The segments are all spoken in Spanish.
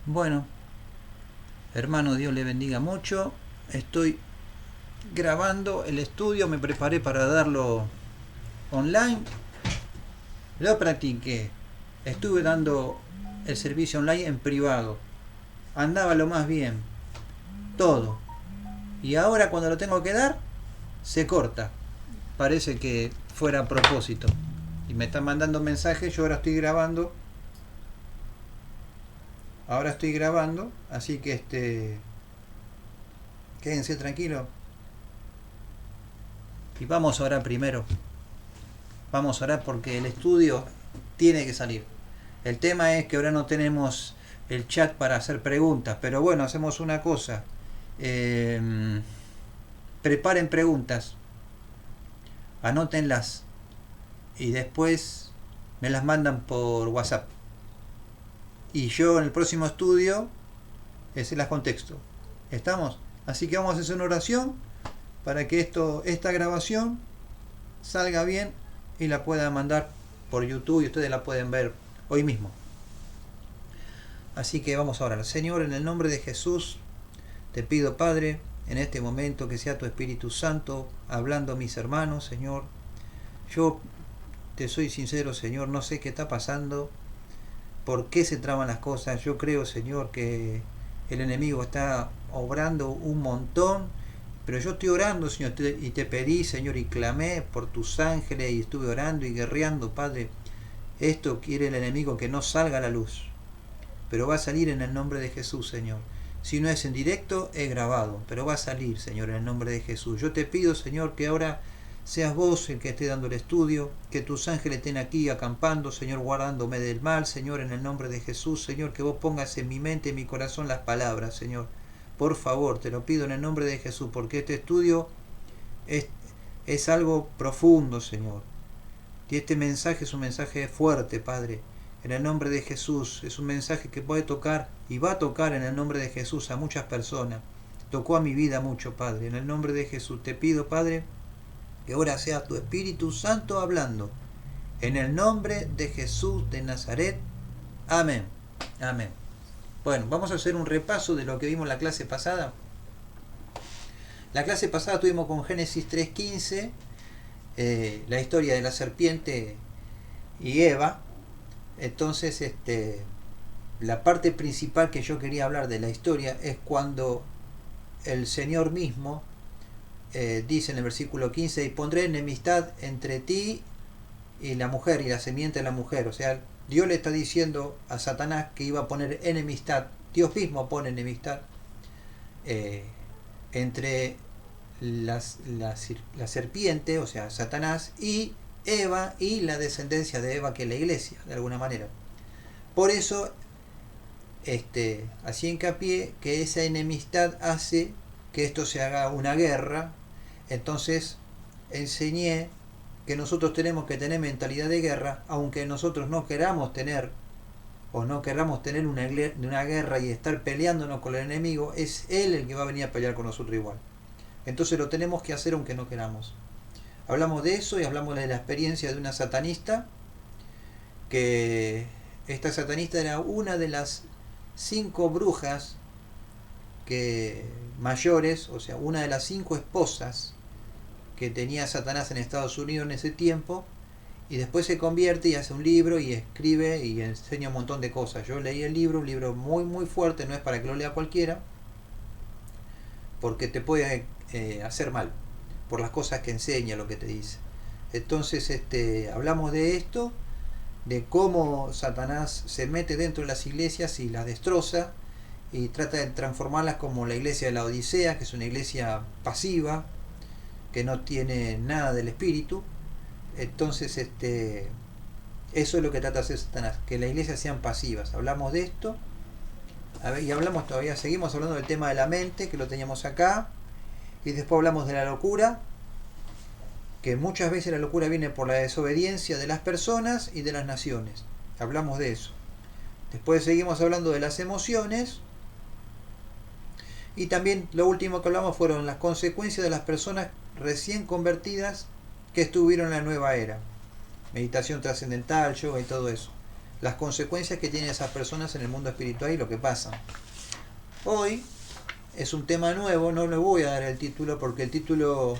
Bueno, hermano, Dios le bendiga mucho. Estoy grabando el estudio, me preparé para darlo online. Lo practiqué. Estuve dando el servicio online en privado. Andaba lo más bien. Todo. Y ahora cuando lo tengo que dar, se corta. Parece que fuera a propósito. Y me están mandando mensajes, yo ahora estoy grabando. Ahora estoy grabando, así que quédense tranquilos. Y vamos a orar primero. Vamos a orar porque el estudio tiene que salir. El tema es que ahora no tenemos el chat para hacer preguntas, pero bueno, hacemos una cosa. Eh, Preparen preguntas, anótenlas y después me las mandan por WhatsApp. Y yo en el próximo estudio se las contexto. ¿Estamos? Así que vamos a hacer una oración para que esta grabación salga bien y la pueda mandar por YouTube y ustedes la pueden ver hoy mismo. Así que vamos a orar. Señor, en el nombre de Jesús, te pido, Padre, en este momento que sea tu Espíritu Santo hablando a mis hermanos, Señor. Yo te soy sincero, Señor, no sé qué está pasando, por qué se traban las cosas. Yo creo, Señor, que el enemigo está obrando un montón, pero yo estoy orando, Señor, y te pedí, Señor, y clamé por tus ángeles y estuve orando y guerreando, Padre. Esto quiere el enemigo que no salga a la luz, pero va a salir en el nombre de Jesús, Señor. Si no es en directo, es grabado, pero va a salir, Señor, en el nombre de Jesús. Yo te pido, Señor, que ahora seas vos el que esté dando el estudio, que tus ángeles estén aquí acampando, Señor, guardándome del mal, Señor, en el nombre de Jesús, Señor, que vos pongas en mi mente, en mi corazón las palabras, Señor. Por favor, te lo pido en el nombre de Jesús, porque este estudio es, es algo profundo, Señor. Y este mensaje es un mensaje fuerte, Padre. En el nombre de Jesús, es un mensaje que puede tocar y va a tocar en el nombre de Jesús a muchas personas. Tocó a mi vida mucho, Padre. En el nombre de Jesús te pido, Padre, que ahora sea tu Espíritu Santo hablando. En el nombre de Jesús de Nazaret. Amén. Amén. Bueno, vamos a hacer un repaso de lo que vimos en la clase pasada. La clase pasada tuvimos con Génesis 3.15, la historia de la serpiente y Eva. Entonces, la parte principal que yo quería hablar de la historia es cuando el Señor mismo dice en el versículo 15: y pondré enemistad entre ti y la mujer, y la semiente de la mujer. O sea, Dios le está diciendo a Satanás que iba a poner enemistad. Dios mismo pone enemistad entre la serpiente, o sea, Satanás, y Eva, y la descendencia de Eva, que es la iglesia, de alguna manera. Por eso, así hincapié que esa enemistad hace que esto se haga una guerra. Entonces enseñé que nosotros tenemos que tener mentalidad de guerra, aunque nosotros no queramos tener o no queramos tener una guerra y estar peleándonos con el enemigo, es él el que va a venir a pelear con nosotros igual. Entonces lo tenemos que hacer aunque no queramos. Hablamos de eso y hablamos de la experiencia de una satanista, que esta satanista era una de las 5 brujas mayores, o sea, una de las 5 esposas que tenía Satanás en Estados Unidos en ese tiempo, y después se convierte y hace un libro y escribe y enseña un montón de cosas. Yo leí el libro, un libro muy muy fuerte, no es para que lo lea cualquiera, porque te puede hacer mal por las cosas que enseña, lo que te dice. Entonces hablamos de esto, de cómo Satanás se mete dentro de las iglesias y las destroza y trata de transformarlas como la iglesia de la Odisea, que es una iglesia pasiva, que no tiene nada del espíritu. Entonces eso es lo que trata de hacer Satanás, que las iglesias sean pasivas. Hablamos de esto, y hablamos todavía, seguimos hablando del tema de la mente, que lo teníamos acá, y después hablamos de la locura, que muchas veces la locura viene por la desobediencia de las personas y de las naciones. Hablamos de eso. Después seguimos hablando de las emociones, y también lo último que hablamos fueron las consecuencias de las personas recién convertidas que estuvieron en la nueva era. Meditación trascendental, yoga y todo eso. las consecuencias que tienen esas personas en el mundo espiritual y lo que pasa. Hoy es un tema nuevo, no le voy a dar el título porque el título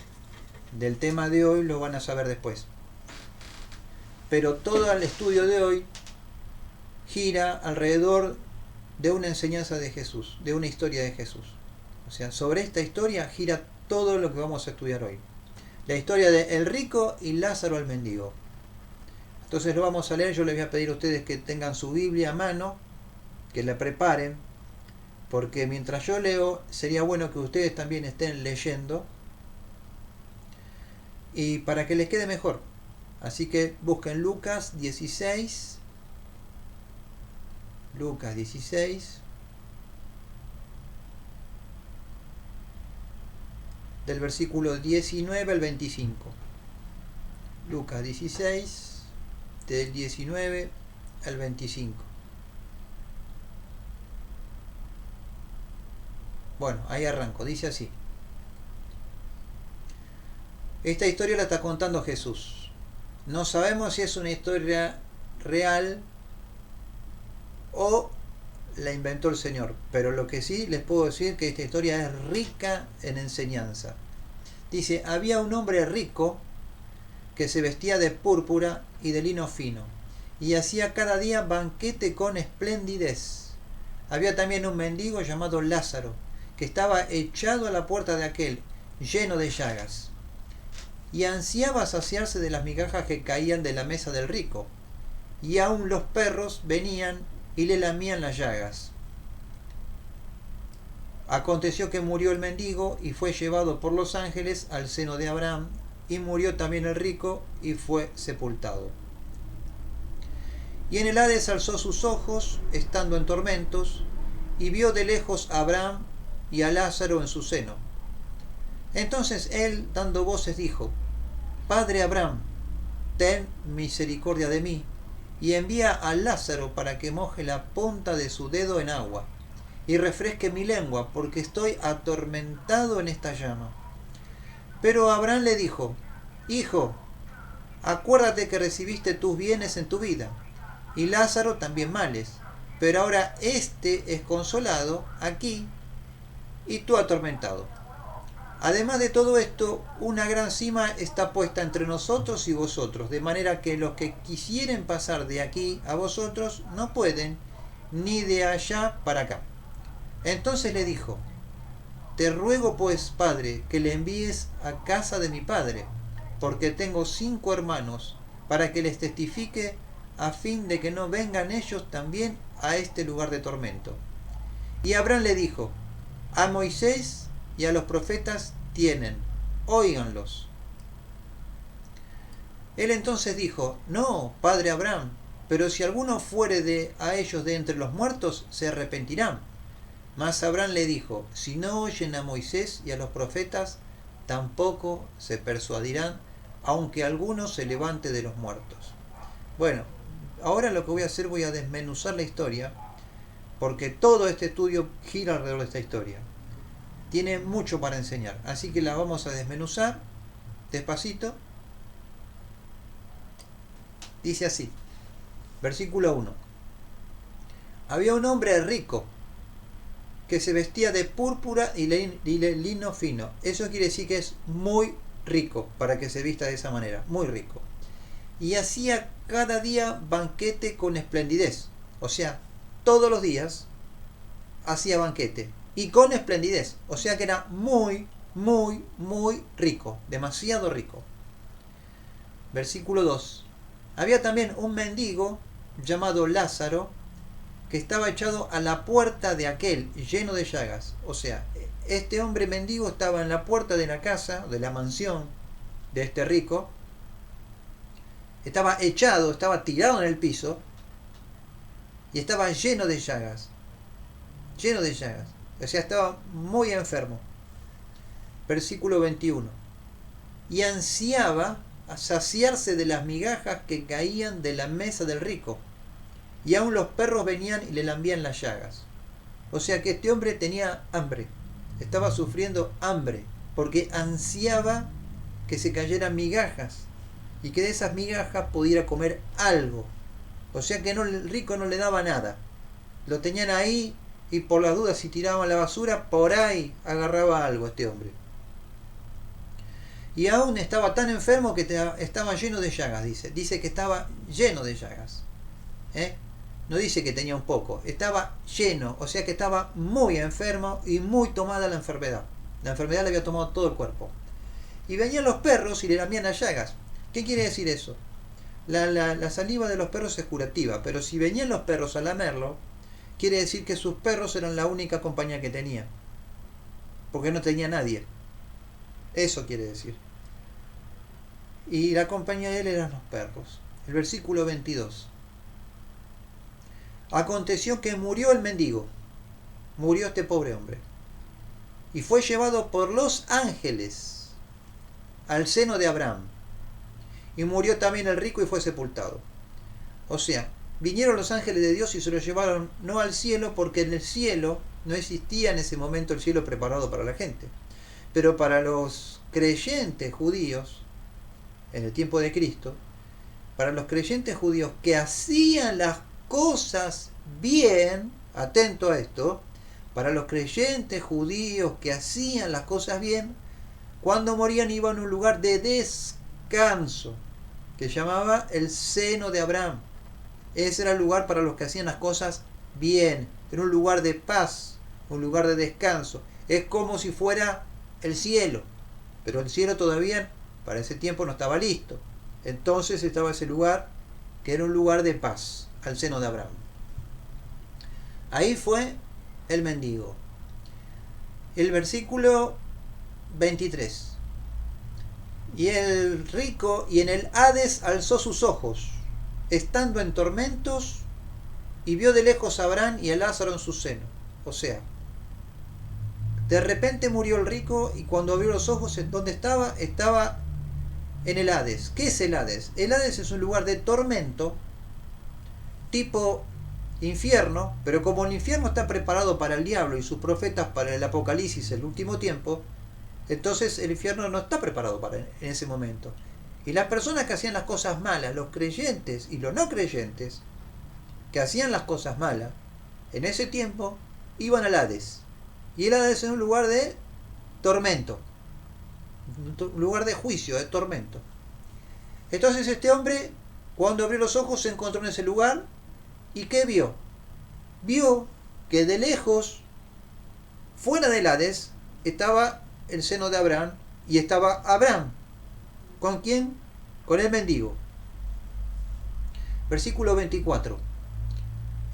del tema de hoy lo van a saber después. Pero todo el estudio de hoy gira alrededor de una enseñanza de Jesús, de una historia de Jesús. O sea, sobre esta historia gira todo lo que vamos a estudiar hoy. La historia de el rico y Lázaro el mendigo. Entonces lo vamos a leer. Yo les voy a pedir a ustedes que tengan su Biblia a mano, que la preparen, porque mientras yo leo sería bueno que ustedes también estén leyendo y para que les quede mejor. Así que busquen Lucas 16, del versículo 19 al 25. Lucas 16, del 19 al 25. Bueno, ahí arranco, dice así. Esta historia la está contando Jesús. No sabemos si es una historia real o la inventó el Señor, pero lo que sí les puedo decir que esta historia es rica en enseñanza. Dice, había un hombre rico que se vestía de púrpura y de lino fino, y hacía cada día banquete con esplendidez. Había también un mendigo llamado Lázaro, que estaba echado a la puerta de aquel, lleno de llagas, y ansiaba saciarse de las migajas que caían de la mesa del rico, y aun los perros venían y le lamían las llagas. Aconteció que murió el mendigo y fue llevado por los ángeles al seno de Abraham, y murió también el rico y fue sepultado. Y en el Hades alzó sus ojos, estando en tormentos, y vio de lejos a Abraham y a Lázaro en su seno. Entonces él, dando voces, dijo, Padre Abraham, ten misericordia de mí, y envía a Lázaro para que moje la punta de su dedo en agua, y refresque mi lengua, porque estoy atormentado en esta llama. Pero Abraham le dijo, Hijo, acuérdate que recibiste tus bienes en tu vida, y Lázaro también males, pero ahora éste es consolado aquí, y tú atormentado. Además de todo esto, una gran sima está puesta entre nosotros y vosotros, de manera que los que quisieren pasar de aquí a vosotros no pueden, ni de allá para acá. Entonces le dijo, Te ruego pues, Padre, que le envíes a casa de mi padre, porque tengo 5 hermanos, para que les testifique, a fin de que no vengan ellos también a este lugar de tormento. Y Abraham le dijo, A Moisés y a los profetas tienen, óiganlos. Él entonces dijo, No, padre Abraham, pero si alguno fuere a ellos de entre los muertos, se arrepentirán. Mas Abraham le dijo, Si no oyen a Moisés y a los profetas, tampoco se persuadirán, aunque alguno se levante de los muertos. Bueno, ahora lo que voy a hacer, voy a desmenuzar la historia, porque todo este estudio gira alrededor de esta historia. Tiene mucho para enseñar, así que la vamos a desmenuzar despacito. Dice así, versículo 1. Había un hombre rico que se vestía de púrpura y lino fino. Eso quiere decir que es muy rico para que se vista de esa manera, muy rico. Y hacía cada día banquete con esplendidez, o sea, todos los días hacía banquete. Y con esplendidez, o sea que era muy, muy, muy rico, demasiado rico. Versículo 2. Había también un mendigo llamado Lázaro, que estaba echado a la puerta de aquel, lleno de llagas. O sea, este hombre mendigo estaba en la puerta de la casa, de la mansión de este rico. Estaba echado, estaba tirado en el piso, y estaba lleno de llagas. Lleno de llagas. O sea, estaba muy enfermo. Versículo 21. Y ansiaba a saciarse de las migajas que caían de la mesa del rico, y aun los perros venían y le lambían las llagas. O sea que este hombre tenía hambre, estaba sufriendo hambre, porque ansiaba que se cayeran migajas, y que de esas migajas pudiera comer algo. O sea que el rico no le daba nada. Lo tenían ahí y por las dudas si tiraban la basura, por ahí agarraba algo este hombre. Y aún estaba tan enfermo que estaba lleno de llagas, dice. Dice que estaba lleno de llagas. No dice que tenía un poco, estaba lleno, o sea que estaba muy enfermo y muy tomada la enfermedad. La enfermedad le había tomado todo el cuerpo. Y venían los perros y le lamían las llagas. ¿Qué quiere decir eso? La saliva de los perros es curativa, pero si venían los perros a lamerlo, quiere decir que sus perros eran la única compañía que tenía. Porque no tenía nadie. Eso quiere decir. Y la compañía de él eran los perros. El versículo 22. Aconteció que murió el mendigo. Murió este pobre hombre. Y fue llevado por los ángeles al seno de Abraham. Y murió también el rico y fue sepultado. O sea, vinieron los ángeles de Dios y se lo llevaron no al cielo, porque en el cielo no existía en ese momento el cielo preparado para la gente. Pero para los creyentes judíos, en el tiempo de Cristo, para los creyentes judíos que hacían las cosas bien, atento a esto, para los creyentes judíos que hacían las cosas bien, cuando morían iban a un lugar de descanso, que llamaba el seno de Abraham. Ese era el lugar para los que hacían las cosas bien, era un lugar de paz, un lugar de descanso. Es como si fuera el cielo, pero el cielo todavía para ese tiempo no estaba listo. Entonces estaba ese lugar que era un lugar de paz, al seno de Abraham. Ahí fue el mendigo. El versículo 23. Y el rico y en el Hades alzó sus ojos, estando en tormentos, y vio de lejos a Abraham y a Lázaro en su seno. O sea, de repente murió el rico y cuando abrió los ojos, ¿en dónde estaba? Estaba en el Hades. ¿Qué es el Hades? El Hades es un lugar de tormento, tipo infierno, pero como el infierno está preparado para el diablo y sus profetas para el Apocalipsis, el último tiempo, entonces el infierno no está preparado para en ese momento. Y las personas que hacían las cosas malas, los creyentes y los no creyentes, que hacían las cosas malas, en ese tiempo iban al Hades. Y el Hades es un lugar de tormento, un lugar de juicio, de tormento. Entonces este hombre, cuando abrió los ojos, se encontró en ese lugar. ¿Y qué vio? Vio que de lejos, fuera del Hades, estaba el seno de Abraham y estaba Abraham. ¿Con quién? Con el mendigo. Versículo 24.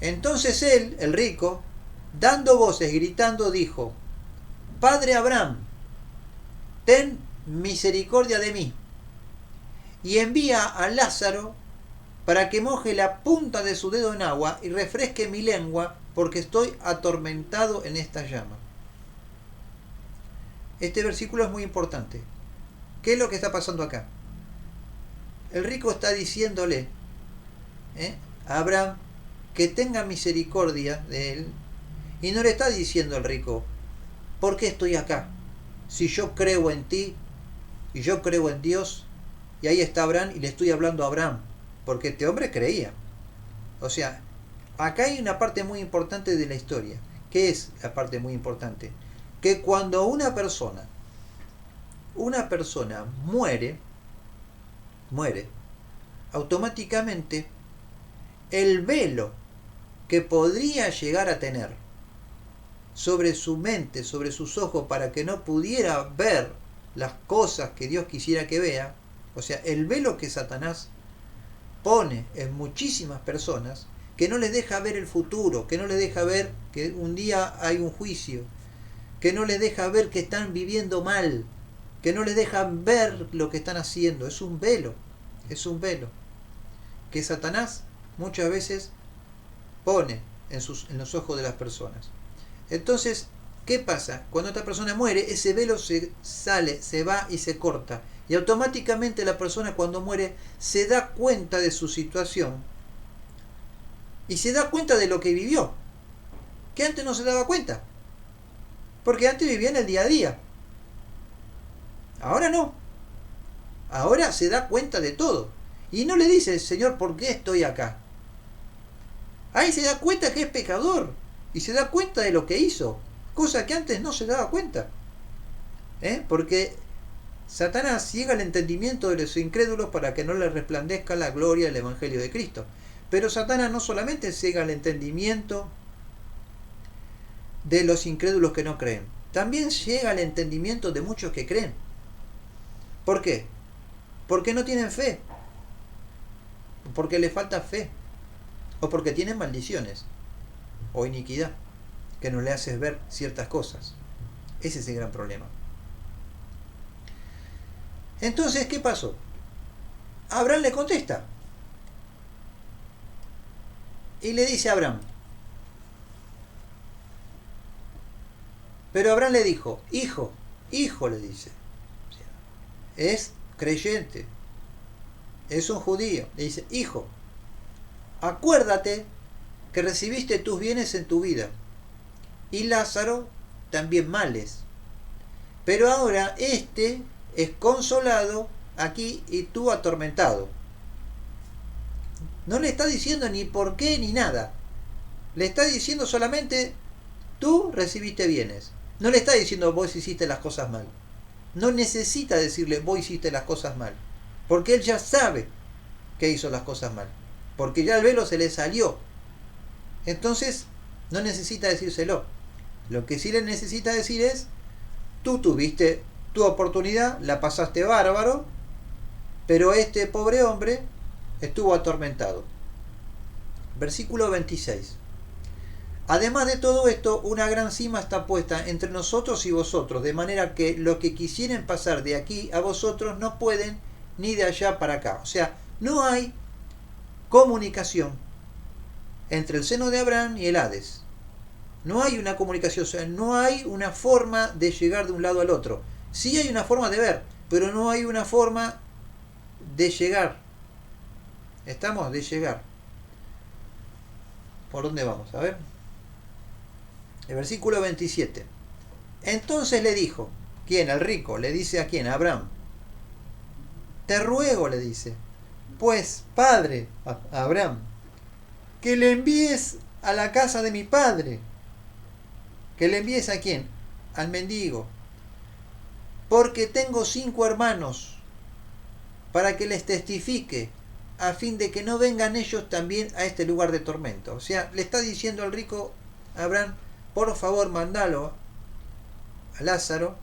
Entonces él, el rico, dando voces, gritando, dijo: Padre Abraham, ten misericordia de mí, y envía a Lázaro para que moje la punta de su dedo en agua y refresque mi lengua, porque estoy atormentado en esta llama. Este versículo es muy importante. ¿Qué es lo que está pasando acá? El rico está diciéndole a Abraham que tenga misericordia de él, y no le está diciendo al rico: ¿por qué estoy acá? Si yo creo en ti y yo creo en Dios. Y ahí está Abraham y le estoy hablando a Abraham, porque este hombre creía. O sea, acá hay una parte muy importante de la historia. ¿Qué es la parte muy importante? Que cuando una persona muere, automáticamente el velo que podría llegar a tener sobre su mente, sobre sus ojos, para que no pudiera ver las cosas que Dios quisiera que vea, o sea, el velo que Satanás pone en muchísimas personas, que no les deja ver el futuro, que no les deja ver que un día hay un juicio, que no les deja ver que están viviendo mal, que no les dejan ver lo que están haciendo. Es un velo que Satanás muchas veces pone en los ojos de las personas. Entonces, ¿qué pasa? Cuando esta persona muere, ese velo se sale, se va y se corta. Y automáticamente la persona, cuando muere, se da cuenta de su situación y se da cuenta de lo que vivió, que antes no se daba cuenta, porque antes vivía en el día a día. Ahora no. Ahora se da cuenta de todo y no le dice: Señor, ¿por qué estoy acá? Ahí se da cuenta que es pecador y se da cuenta de lo que hizo, cosa que antes no se daba cuenta. Porque Satanás ciega el entendimiento de los incrédulos para que no les resplandezca la gloria del Evangelio de Cristo. Pero Satanás no solamente ciega el entendimiento de los incrédulos que no creen, también ciega el entendimiento de muchos que creen. ¿Por qué? Porque no tienen fe, porque les falta fe, o porque tienen maldiciones o iniquidad que no le haces ver ciertas cosas. Ese es el gran problema. Entonces, ¿qué pasó? Abraham le contesta y le dice a Abraham, pero Abraham le dijo, hijo le dice, es creyente, es un judío, le dice, hijo, acuérdate que recibiste tus bienes en tu vida y Lázaro también males, pero ahora este es consolado aquí y tú atormentado. No le está diciendo ni por qué ni nada, le está diciendo solamente tú recibiste bienes. No le está diciendo vos hiciste las cosas mal. No necesita decirle vos hiciste las cosas mal, porque él ya sabe que hizo las cosas mal, porque ya el velo se le salió. Entonces no necesita decírselo. Lo que sí le necesita decir es, tú tuviste tu oportunidad, la pasaste bárbaro, pero este pobre hombre estuvo atormentado. Versículo 26. Además de todo esto, una gran cima está puesta entre nosotros y vosotros, de manera que los que quisieren pasar de aquí a vosotros no pueden, ni de allá para acá. O sea, no hay comunicación entre el seno de Abraham y el Hades. No hay una comunicación, o sea, no hay una forma de llegar de un lado al otro. Sí hay una forma de ver, pero no hay una forma de llegar. ¿Estamos? De llegar. ¿Por dónde vamos? A ver. El versículo 27. Entonces le dijo, ¿quién? El rico. Le dice a quién, a Abraham. Te ruego, le dice, pues, padre, a Abraham, que le envíes a la casa de mi padre. ¿Que le envíes a quién? Al mendigo. Porque tengo 5 hermanos, para que les testifique, a fin de que no vengan ellos también a este lugar de tormento. O sea, le está diciendo al rico Abraham, por favor, mandalo a Lázaro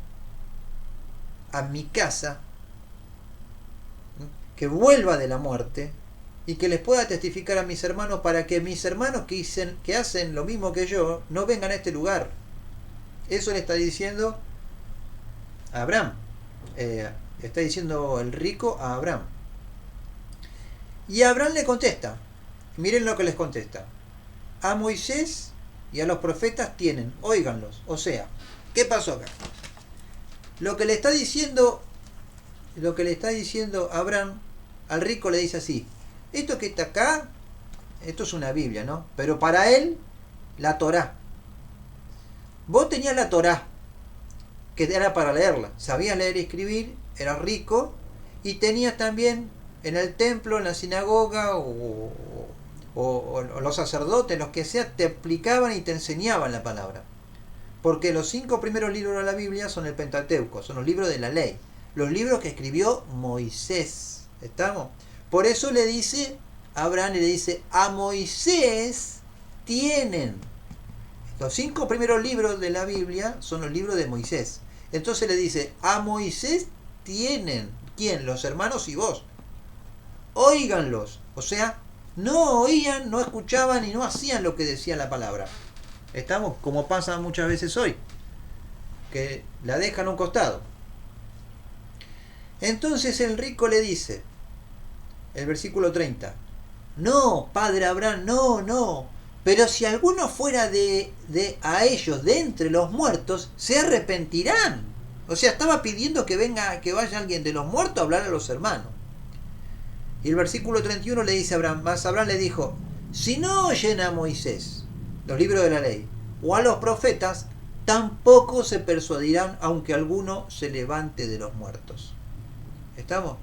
a mi casa, que vuelva de la muerte y que les pueda testificar a mis hermanos, para que mis hermanos que hacen lo mismo que yo no vengan a este lugar. Eso le está diciendo a Abraham. Está diciendo el rico a Abraham. Y Abraham le contesta. Miren lo que les contesta. A Moisés y a los profetas tienen, óiganlos. O sea, ¿qué pasó acá? Lo que le está diciendo Abraham al rico, le dice así: esto que está acá, esto es una Biblia, ¿no? Pero para él, la Torá. Vos tenías la Torá, que era para leerla. Sabías leer y escribir, eras rico, y tenías también en el templo, en la sinagoga, o los sacerdotes, los que sea, te explicaban y te enseñaban la palabra. Porque los 5 primeros libros de la Biblia son el Pentateuco, son los libros de la ley, los libros que escribió Moisés. ¿Estamos? Por eso le dice Abraham, le dice, a Moisés tienen. Los 5 primeros libros de la Biblia son los libros de Moisés. Entonces le dice, a Moisés tienen. ¿Quién? Los hermanos y vos. Óiganlos. O sea, no oían, no escuchaban y no hacían lo que decía la palabra. Estamos como pasa muchas veces hoy, que la dejan a un costado. Entonces el rico le dice, el versículo 30, no, padre Abraham, no, pero si alguno fuera a ellos de entre los muertos, se arrepentirán. O sea, estaba pidiendo que vaya alguien de los muertos a hablar a los hermanos. Y el versículo 31 le dice a Abraham, más Abraham le dijo, si no oyen a Moisés, los libros de la ley, o a los profetas, tampoco se persuadirán, aunque alguno se levante de los muertos. ¿Estamos?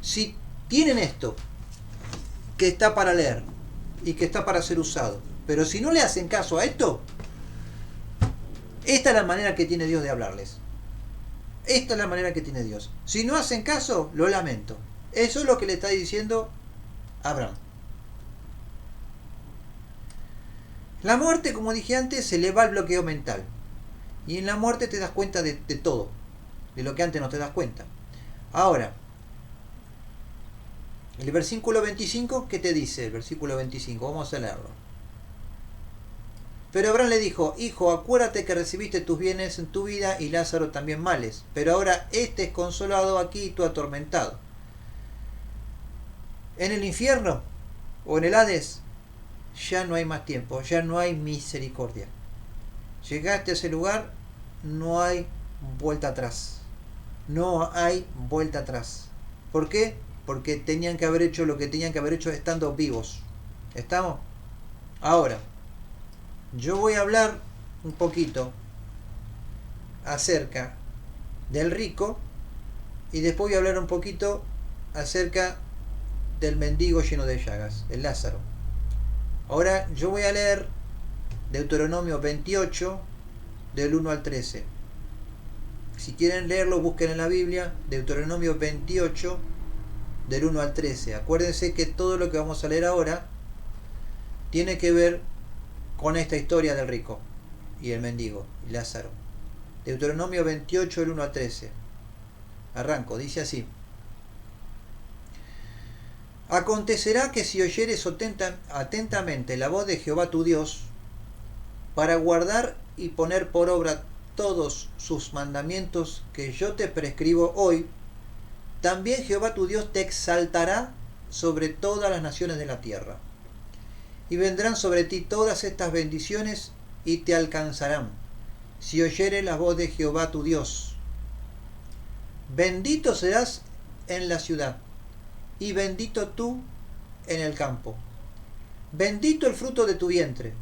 Si tienen esto, que está para leer, y que está para ser usado. Pero si no le hacen caso a esto, esta es la manera que tiene Dios de hablarles. Esta es la manera que tiene Dios. Si no hacen caso, lo lamento. Eso es lo que le está diciendo Abraham. La muerte, como dije antes, se le va el bloqueo mental. Y en la muerte te das cuenta de todo. De lo que antes no te das cuenta. Ahora, el versículo 25, ¿qué te dice el versículo 25? Vamos a leerlo. Pero Abraham le dijo: hijo, acuérdate que recibiste tus bienes en tu vida y Lázaro también males. Pero ahora este es consolado aquí y tú atormentado. En el infierno o en el Hades ya no hay más tiempo, ya no hay misericordia. Llegaste a ese lugar, no hay vuelta atrás. No hay vuelta atrás. ¿Por qué? Porque tenían que haber hecho lo que tenían que haber hecho estando vivos. ¿Estamos? Ahora, yo voy a hablar un poquito acerca del rico y después voy a hablar un poquito acerca del mendigo lleno de llagas, el Lázaro. Ahora yo voy a leer Deuteronomio 28 del 1 al 13. Si quieren leerlo, busquen en la Biblia Deuteronomio 28 del 1 al 13. Acuérdense que todo lo que vamos a leer ahora tiene que ver con esta historia del rico y el mendigo, y Lázaro. Deuteronomio 28 del 1 al 13. Arranco, dice así: acontecerá que si oyeres atentamente la voz de Jehová tu Dios, para guardar y poner por obra todos sus mandamientos que yo te prescribo hoy, también Jehová tu Dios te exaltará sobre todas las naciones de la tierra. Y vendrán sobre ti todas estas bendiciones y te alcanzarán, si oyeres la voz de Jehová tu Dios. Bendito serás en la ciudad, y bendito tú en el campo. Bendito el fruto de tu vientre,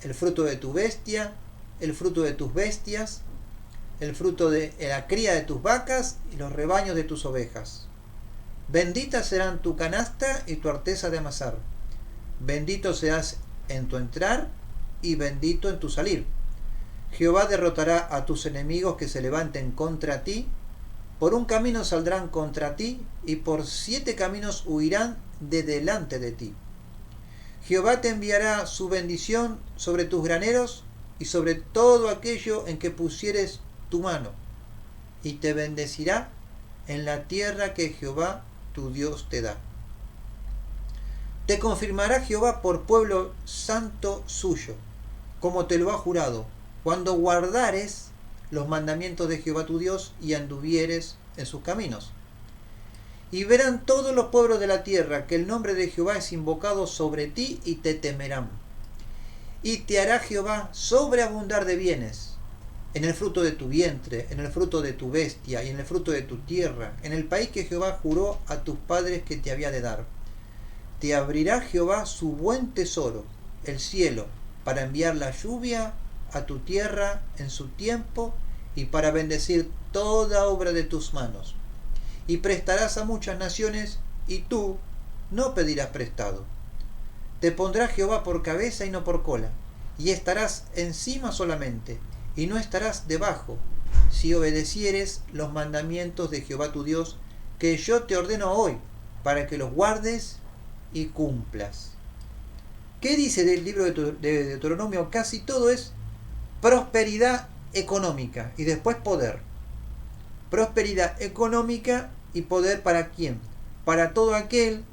el fruto de tu bestia, el fruto de tus bestias, el fruto de la cría de tus vacas y los rebaños de tus ovejas. Benditas serán tu canasta y tu arteza de amasar. Bendito seas en tu entrar y bendito en tu salir. Jehová derrotará a tus enemigos que se levanten contra ti. Por un camino saldrán contra ti y por 7 caminos huirán de delante de ti. Jehová te enviará su bendición sobre tus graneros y sobre todo aquello en que pusieres tu mano, y te bendecirá en la tierra que Jehová tu Dios te da. Te confirmará Jehová por pueblo santo suyo, como te lo ha jurado, cuando guardares los mandamientos de Jehová tu Dios y anduvieres en sus caminos. Y verán todos los pueblos de la tierra que el nombre de Jehová es invocado sobre ti y te temerán. Y te hará Jehová sobreabundar de bienes, en el fruto de tu vientre, en el fruto de tu bestia y en el fruto de tu tierra, en el país que Jehová juró a tus padres que te había de dar. Te abrirá Jehová su buen tesoro, el cielo, para enviar la lluvia a tu tierra en su tiempo y para bendecir toda obra de tus manos. Y prestarás a muchas naciones y tú no pedirás prestado. Te pondrá Jehová por cabeza y no por cola, y estarás encima solamente, y no estarás debajo, si obedecieres los mandamientos de Jehová tu Dios, que yo te ordeno hoy, para que los guardes y cumplas. ¿Qué dice del libro de Deuteronomio? Casi todo es prosperidad económica y después poder. Prosperidad económica y poder, ¿para quién? Para todo aquel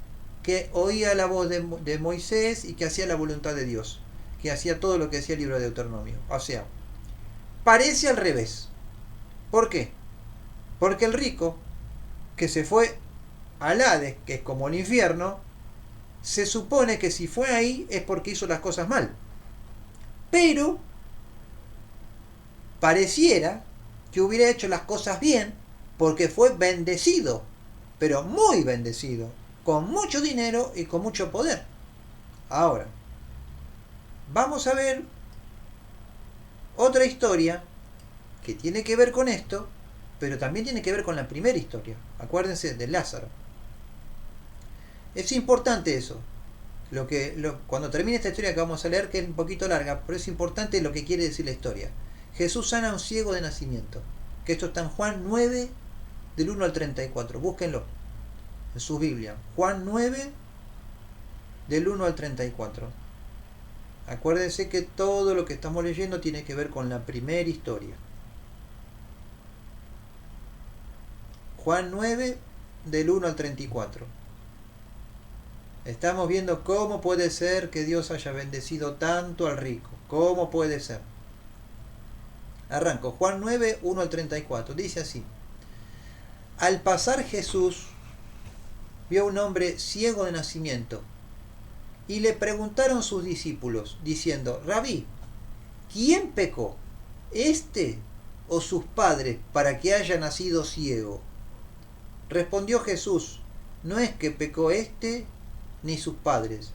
que oía la voz de Moisés y que hacía la voluntad de Dios, que hacía todo lo que decía el libro de Deuteronomio. O sea, parece al revés. ¿Por qué? Porque el rico, que se fue al Hades, que es como el infierno, se supone que si fue ahí es porque hizo las cosas mal. Pero pareciera que hubiera hecho las cosas bien porque fue bendecido, pero muy bendecido, con mucho dinero y con mucho poder. Ahora, vamos a ver otra historia que tiene que ver con esto, pero también tiene que ver con la primera historia. Acuérdense de Lázaro. Es importante eso. Cuando termine esta historia que vamos a leer, que es un poquito larga, pero es importante lo que quiere decir la historia. Jesús sana a un ciego de nacimiento. Que esto está en Juan 9, del 1 al 34. Búsquenlo en su Biblia. Juan 9, del 1 al 34. Acuérdense que todo lo que estamos leyendo tiene que ver con la primera historia. Juan 9, del 1 al 34. Estamos viendo cómo puede ser que Dios haya bendecido tanto al rico. ¿Cómo puede ser? Arranco. Juan 9, 1 al 34. Dice así. Al pasar Jesús vio a un hombre ciego de nacimiento y le preguntaron sus discípulos, diciendo, Rabí, ¿quién pecó, este o sus padres, para que haya nacido ciego? Respondió Jesús, no es que pecó este ni sus padres,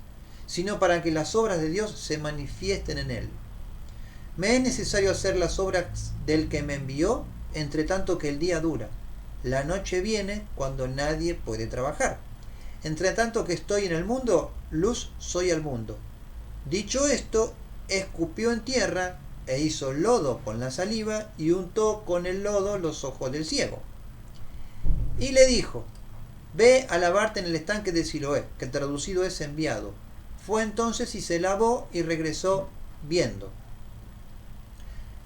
sino para que las obras de Dios se manifiesten en él. Me es necesario hacer las obras del que me envió, entre tanto que el día dura. La noche viene cuando nadie puede trabajar. Entre tanto que estoy en el mundo, luz soy al mundo. Dicho esto, escupió en tierra e hizo lodo con la saliva y untó con el lodo los ojos del ciego. Y le dijo, ve a lavarte en el estanque de Siloé, que traducido es enviado. Fue entonces y se lavó y regresó viendo.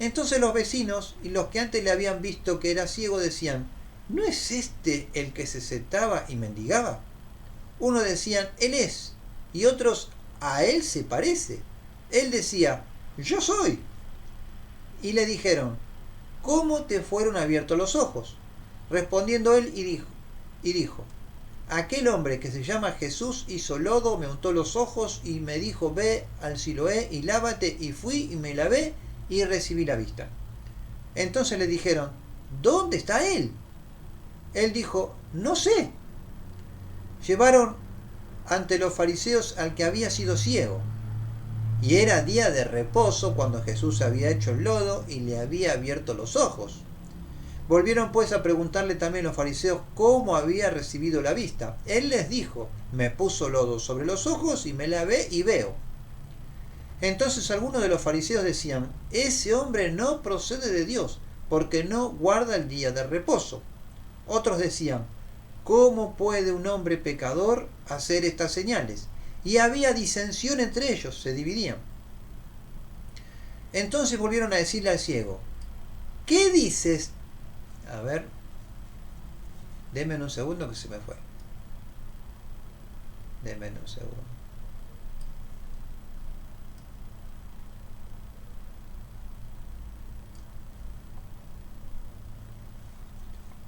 Entonces los vecinos y los que antes le habían visto que era ciego decían, ¿no es este el que se sentaba y mendigaba? Unos decían, él es, y otros, a él se parece. Él decía, yo soy. Y le dijeron, ¿cómo te fueron abiertos los ojos? Respondiendo él y dijo, aquel hombre que se llama Jesús hizo lodo, me untó los ojos y me dijo, ve al Siloé y lávate, y fui y me lavé y recibí la vista. Entonces le dijeron, ¿dónde está él? Él dijo, no sé. Llevaron ante los fariseos al que había sido ciego. Y era día de reposo cuando Jesús había hecho el lodo y le había abierto los ojos. Volvieron pues a preguntarle también los fariseos cómo había recibido la vista. Él les dijo, me puso lodo sobre los ojos y me lavé y veo. Entonces algunos de los fariseos decían, ese hombre no procede de Dios, porque no guarda el día de reposo. Otros decían, ¿cómo puede un hombre pecador hacer estas señales? Y había disensión entre ellos, se dividían. Entonces volvieron a decirle al ciego, ¿qué dices? A ver, denme un segundo que se me fue. Denme un segundo.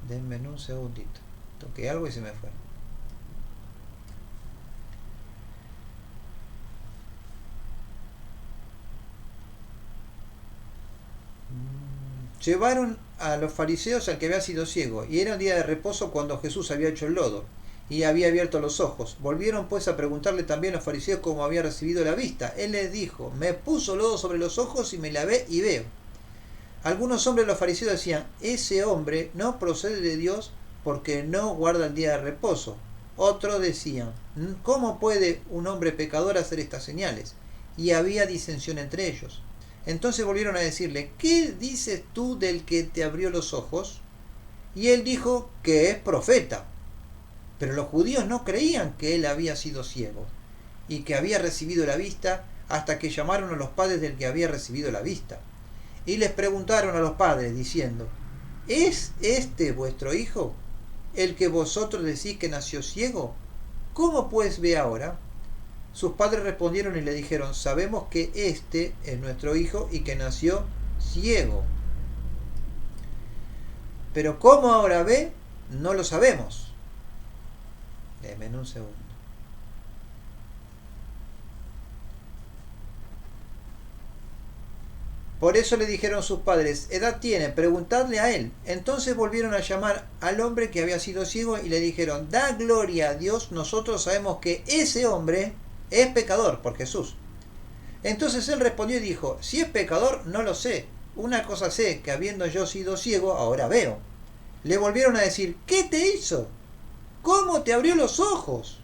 Denme un segundito. Toqué algo y se me fue. Llevaron a los fariseos al que había sido ciego, y era un día de reposo cuando Jesús había hecho el lodo, y había abierto los ojos. Volvieron pues a preguntarle también a los fariseos cómo había recibido la vista. Él les dijo, me puso lodo sobre los ojos y me lavé y veo. Algunos hombres de los fariseos decían, ese hombre no procede de Dios porque no guarda el día de reposo. Otros decían, ¿cómo puede un hombre pecador hacer estas señales? Y había disensión entre ellos. Entonces volvieron a decirle, ¿qué dices tú del que te abrió los ojos? Y él dijo que es profeta. Pero los judíos no creían que él había sido ciego y que había recibido la vista hasta que llamaron a los padres del que había recibido la vista. Y les preguntaron a los padres diciendo, ¿es este vuestro hijo, el que vosotros decís que nació ciego? ¿Cómo pues ve ahora? Sus padres respondieron y le dijeron, sabemos que este es nuestro hijo y que nació ciego. Pero cómo ahora ve, no lo sabemos. Denme un segundo. Por eso le dijeron sus padres, edad tiene, preguntadle a él. Entonces volvieron a llamar al hombre que había sido ciego y le dijeron, da gloria a Dios, nosotros sabemos que ese hombre es pecador por Jesús. Entonces él respondió y dijo, si es pecador, no lo sé. Una cosa sé, que habiendo yo sido ciego, ahora veo. Le volvieron a decir, ¿qué te hizo? ¿Cómo te abrió los ojos?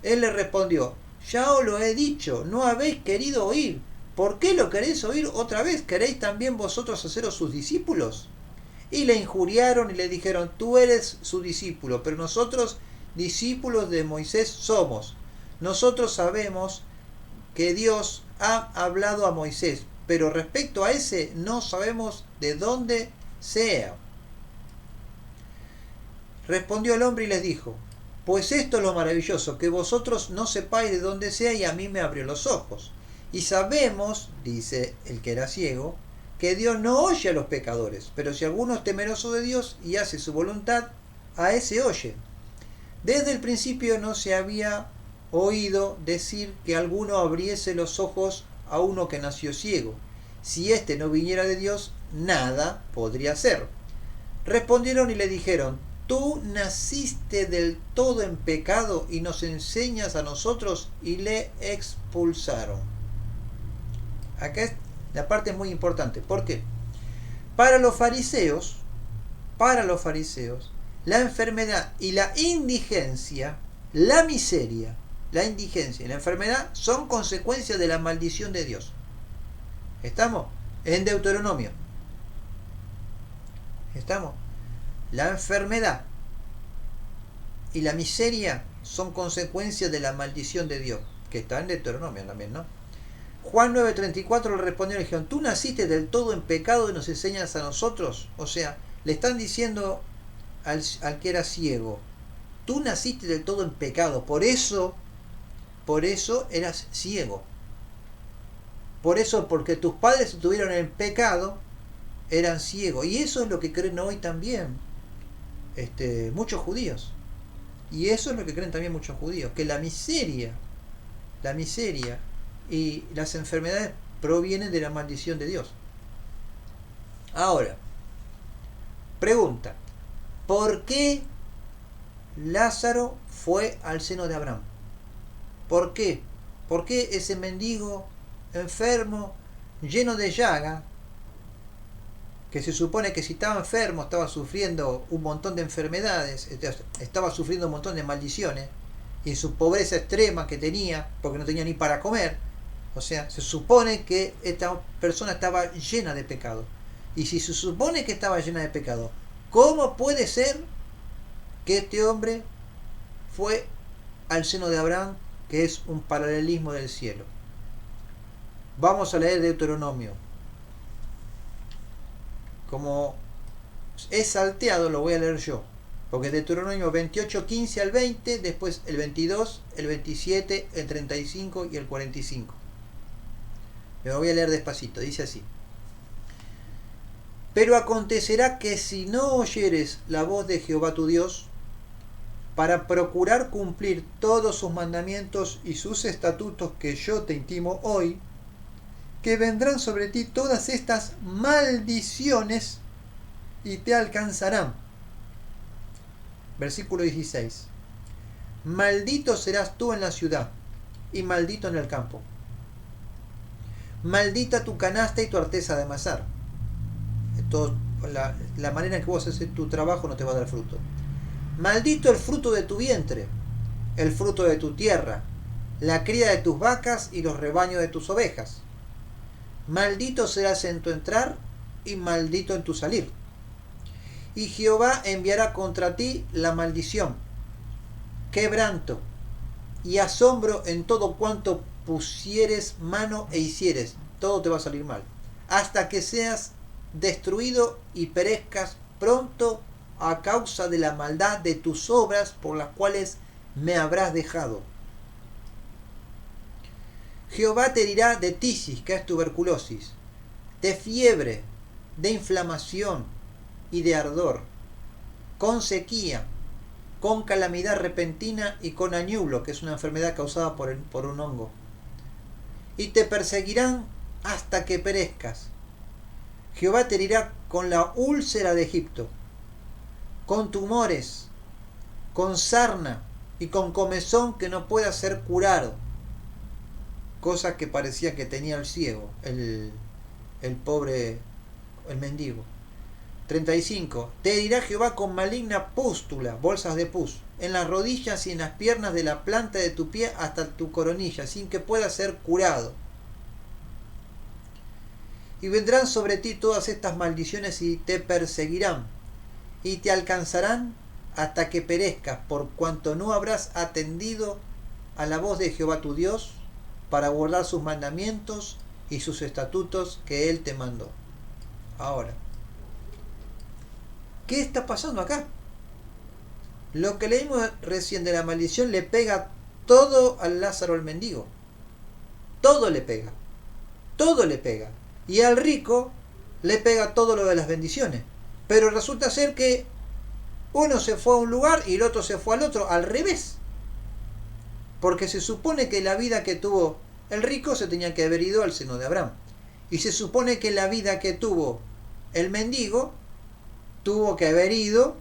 Él le respondió, Ya os lo he dicho, no habéis querido oír. ¿Por qué lo queréis oír otra vez? ¿Queréis también vosotros haceros sus discípulos? Y le injuriaron y le dijeron, tú eres su discípulo, pero nosotros discípulos de Moisés somos. Nosotros sabemos que Dios ha hablado a Moisés, pero respecto a ese no sabemos de dónde sea. Respondió el hombre y les dijo, pues esto es lo maravilloso, que vosotros no sepáis de dónde sea, y a mí me abrió los ojos. Y sabemos, dice el que era ciego, que Dios no oye a los pecadores, pero si alguno es temeroso de Dios y hace su voluntad, a ese oye. Desde el principio no se había oído decir que alguno abriese los ojos a uno que nació ciego. Si éste no viniera de Dios, nada podría hacer. Respondieron y le dijeron, tú naciste del todo en pecado y nos enseñas a nosotros, y le expulsaron. Acá es la parte muy importante. ¿Por qué? Para los fariseos, la enfermedad y la indigencia, la miseria, la indigencia y la enfermedad son consecuencias de la maldición de Dios. ¿Estamos? En Deuteronomio. ¿Estamos? La enfermedad y la miseria son consecuencias de la maldición de Dios, que está en Deuteronomio también, ¿no? Juan 9:34 le respondió y le dijeron, ¿tú naciste del todo en pecado y nos enseñas a nosotros? O sea, le están diciendo al que era ciego, tú naciste del todo en pecado, por eso eras ciego. Por eso, porque tus padres estuvieron en pecado, eran ciegos. Y eso es lo que creen hoy también muchos judíos. Y eso es lo que creen también muchos judíos, que la miseria y las enfermedades provienen de la maldición de Dios. Ahora, pregunta, ¿por qué Lázaro fue al seno de Abraham? ¿Por qué? ¿Por qué ese mendigo enfermo, lleno de llaga, que se supone que si estaba enfermo, estaba sufriendo un montón de enfermedades, estaba sufriendo un montón de maldiciones, y en su pobreza extrema que tenía, porque no tenía ni para comer, o sea, se supone que esta persona estaba llena de pecado? Y si se supone que estaba llena de pecado, ¿cómo puede ser que este hombre fue al seno de Abraham, que es un paralelismo del cielo? Vamos a leer Deuteronomio. Como es salteado, lo voy a leer yo, porque Deuteronomio 28, 15 al 20, después el 22, el 27, el 35 y el 45. Lo voy a leer despacito, dice así. Pero acontecerá que si no oyeres la voz de Jehová tu Dios, para procurar cumplir todos sus mandamientos y sus estatutos que yo te intimo hoy, que vendrán sobre ti todas estas maldiciones y te alcanzarán. Versículo 16. Maldito serás tú en la ciudad y maldito en el campo. Maldita tu canasta y tu arteza de amasar. Esto, la manera en que vos haces tu trabajo no te va a dar fruto. Maldito el fruto de tu vientre, el fruto de tu tierra, la cría de tus vacas y los rebaños de tus ovejas. Maldito serás en tu entrar y maldito en tu salir. Y Jehová enviará contra ti la maldición, quebranto y asombro en todo cuanto pusieres mano e hicieres. Todo te va a salir mal, hasta que seas destruido y perezcas pronto a causa de la maldad de tus obras por las cuales me habrás dejado. Jehová te herirá de tisis, que es tuberculosis, de fiebre, de inflamación y de ardor, con sequía, con calamidad repentina y con añublo, que es una enfermedad causada por un hongo. Y te perseguirán hasta que perezcas. Jehová te herirá con la úlcera de Egipto, con tumores, con sarna y con comezón que no pueda ser curado. Cosas que parecía que tenía el ciego, el pobre, el mendigo. 35. Te dirá Jehová con maligna pústula, bolsas de pus, en las rodillas y en las piernas, de la planta de tu pie hasta tu coronilla, sin que puedas ser curado. Y vendrán sobre ti todas estas maldiciones y te perseguirán, y te alcanzarán hasta que perezcas, por cuanto no habrás atendido a la voz de Jehová tu Dios, para guardar sus mandamientos y sus estatutos que Él te mandó. Ahora, ¿qué está pasando acá? Lo que leímos recién de la maldición le pega todo al Lázaro, el mendigo. Todo le pega. Todo le pega. Y al rico le pega todo lo de las bendiciones. Pero resulta ser que uno se fue a un lugar y el otro se fue al otro, al revés. Porque se supone que la vida que tuvo el rico se tenía que haber ido al seno de Abraham. Y se supone que la vida que tuvo el mendigo tuvo que haber ido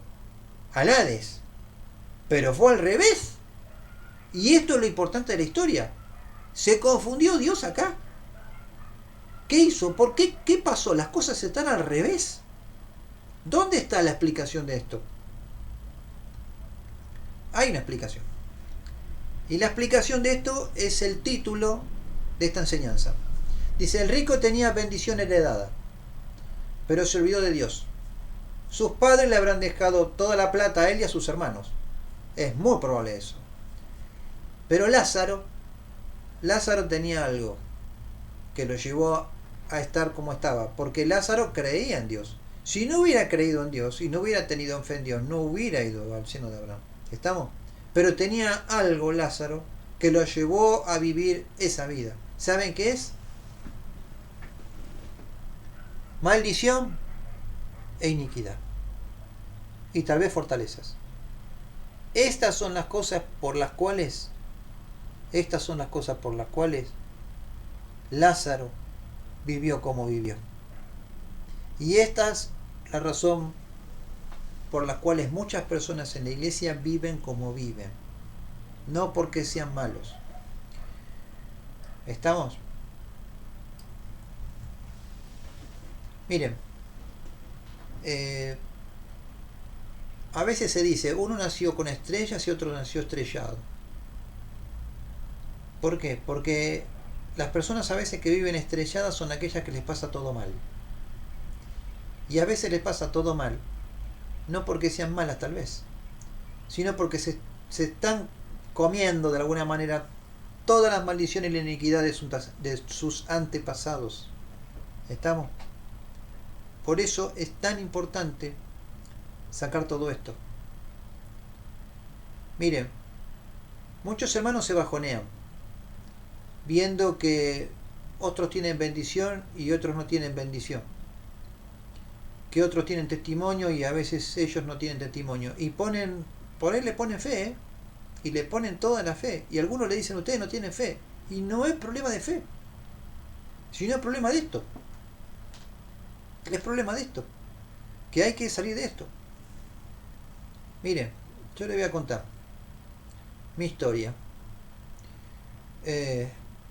al Hades. Pero fue al revés. Y esto es lo importante de la historia. ¿Se confundió Dios acá? ¿Qué hizo? ¿Por qué? ¿Qué pasó? Las cosas están al revés. ¿Dónde está la explicación de esto? Hay una explicación. Y la explicación de esto es el título de esta enseñanza. Dice, el rico tenía bendición heredada, pero se olvidó de Dios. Sus padres le habrán dejado toda la plata a él y a sus hermanos. Es muy probable eso. Pero Lázaro tenía algo que lo llevó a estar como estaba, porque Lázaro creía en Dios. Si no hubiera creído en Dios y no hubiera tenido fe en Dios, no hubiera ido al seno de Abraham. ¿Estamos? Pero tenía algo Lázaro que lo llevó a vivir esa vida. ¿Saben qué es? Maldición e iniquidad. Y tal vez fortalezas. Estas son las cosas por las cuales Lázaro vivió como vivió. Y esta es la razón por las cuales muchas personas en la iglesia viven como viven. No porque sean malos. ¿Estamos? Miren, a veces se dice, uno nació con estrellas y otro nació estrellado. ¿Por qué? Porque las personas a veces que viven estrelladas son aquellas que les pasa todo mal. Y a veces les pasa todo mal, no porque sean malas tal vez, sino porque se están comiendo de alguna manera todas las maldiciones y la iniquidad de sus antepasados. ¿Estamos? Por eso es tan importante sacar todo esto. Miren, muchos hermanos se bajonean viendo que otros tienen bendición y otros no tienen bendición, que otros tienen testimonio y a veces ellos no tienen testimonio, y por ahí le ponen fe, y le ponen toda la fe, y algunos le dicen, ustedes no tienen fe, y no es problema de fe, sino es problema de esto. Es problema de esto, que hay que salir de esto. Miren, yo les voy a contar mi historia.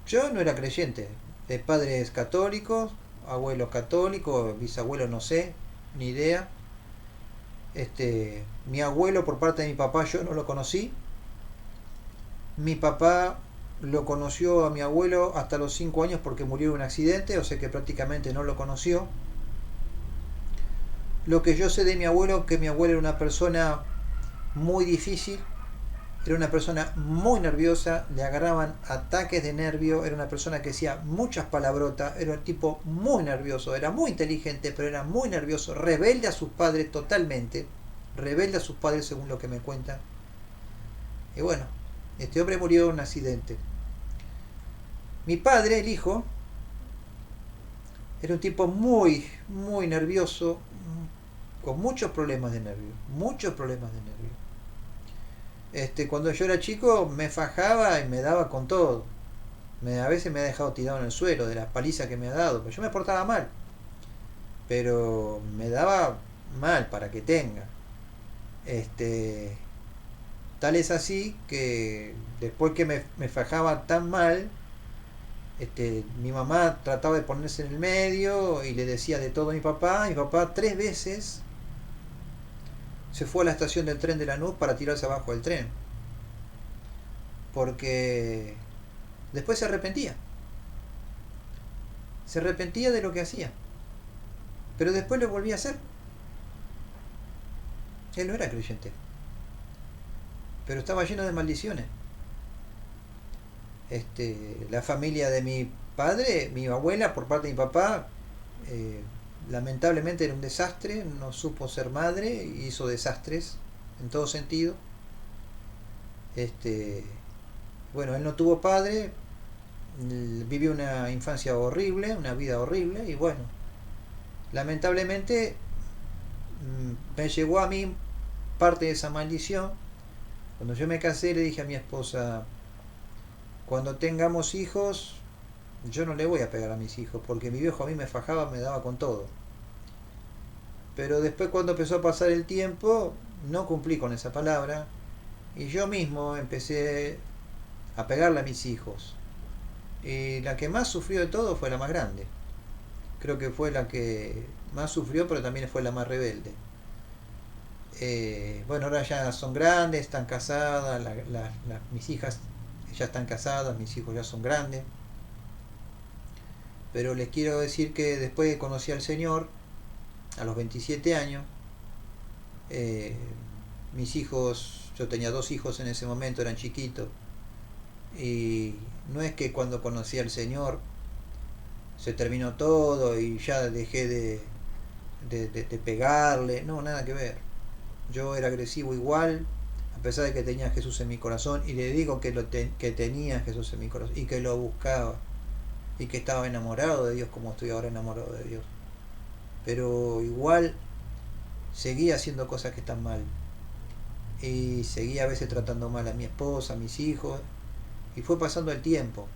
Yo no era creyente, de padres católicos, abuelos católicos, bisabuelos no sé, ni idea. Mi abuelo por parte de mi papá yo no lo conocí. Mi papá lo conoció a mi abuelo hasta los 5 años porque murió en un accidente, o sea que prácticamente no lo conoció. Lo que yo sé de mi abuelo, que mi abuelo era una persona muy difícil, era una persona muy nerviosa, le agarraban ataques de nervio, era una persona que decía muchas palabrotas, era un tipo muy nervioso, era muy inteligente, pero era muy nervioso, rebelde a sus padres totalmente, rebelde a sus padres según lo que me cuentan. Y bueno, este hombre murió en un accidente. Mi padre, el hijo, era un tipo muy, muy nervioso, con muchos problemas de nervio, cuando yo era chico me fajaba y me daba con todo. A veces me ha dejado tirado en el suelo de las palizas que me ha dado, pero yo me portaba mal, pero me daba mal para que tenga. Tal es así que después que me fajaba tan mal, Mi mamá trataba de ponerse en el medio y le decía de todo a mi papá. Mi papá 3 veces se fue a la estación del tren de Lanús para tirarse abajo del tren, porque después se arrepentía de lo que hacía, pero después lo volvía a hacer. Él no era creyente, pero estaba lleno de maldiciones. La familia de mi padre, mi abuela por parte de mi papá, eh, lamentablemente era un desastre, no supo ser madre, hizo desastres en todo sentido. Este, bueno, él no tuvo padre, vivió una infancia horrible, una vida horrible, y bueno, lamentablemente me llegó a mí parte de esa maldición. Cuando yo me casé le dije a mi esposa: cuando tengamos hijos, yo no le voy a pegar a mis hijos, porque mi viejo a mí me fajaba, me daba con todo. Pero después, cuando empezó a pasar el tiempo, no cumplí con esa palabra, y yo mismo empecé a pegarle a mis hijos. Y la que más sufrió de todo fue la más grande. Creo que fue la que más sufrió, pero también fue la más rebelde. Bueno, ahora ya son grandes, están casadas, mis hijas ya están casadas, mis hijos ya son grandes. Pero les quiero decir que después que conocí al Señor, a los 27 años, eh, mis hijos, yo tenía 2 hijos en ese momento, eran chiquitos, y no es que cuando conocí al Señor se terminó todo y ya dejé de pegarle, no, nada que ver. Yo era agresivo igual, a pesar de que tenía a Jesús en mi corazón, y le digo que tenía a Jesús en mi corazón, y que lo buscaba, y que estaba enamorado de Dios como estoy ahora enamorado de Dios. Pero igual seguía haciendo cosas que están mal, y seguía a veces tratando mal a mi esposa, a mis hijos, y fue pasando el tiempo,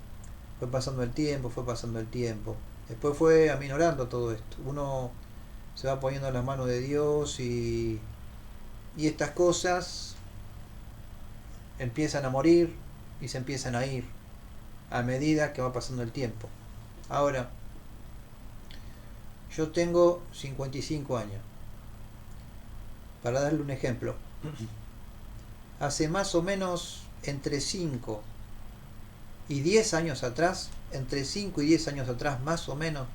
fue pasando el tiempo, fue pasando el tiempo. Después fue aminorando todo esto. Uno se va poniendo en las manos de Dios, y estas cosas empiezan a morir y se empiezan a ir a medida que va pasando el tiempo. Ahora, yo tengo 55 años. Para darle un ejemplo, hace más o menos entre 5 y 10 años atrás, entre 5 y 10 años atrás más o menos,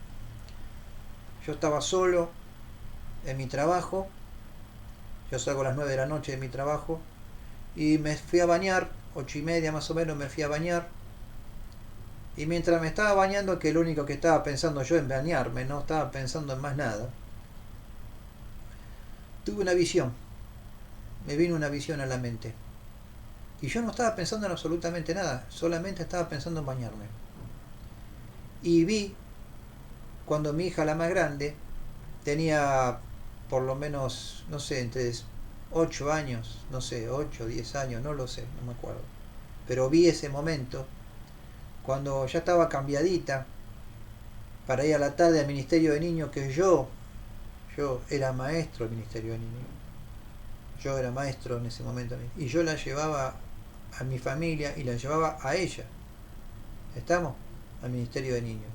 yo estaba solo en mi trabajo. Yo salgo a las 9 de la noche de mi trabajo y me fui a bañar, 8:30 más o menos me fui a bañar. Y mientras me estaba bañando, que lo único que estaba pensando yo en bañarme, no estaba pensando en más nada, tuve una visión, me vino una visión a la mente. Y yo no estaba pensando en absolutamente nada, solamente estaba pensando en bañarme. Y vi cuando mi hija, la más grande, tenía por lo menos, no sé, entre 8 años, no sé, 8 o 10 años, no lo sé, no me acuerdo. Pero vi ese momento, cuando ya estaba cambiadita, para ir a la tarde al Ministerio de Niños, que yo era maestro del Ministerio de Niños. Yo era maestro en ese momento. Y yo la llevaba a mi familia y la llevaba a ella. ¿Estamos? Al Ministerio de Niños.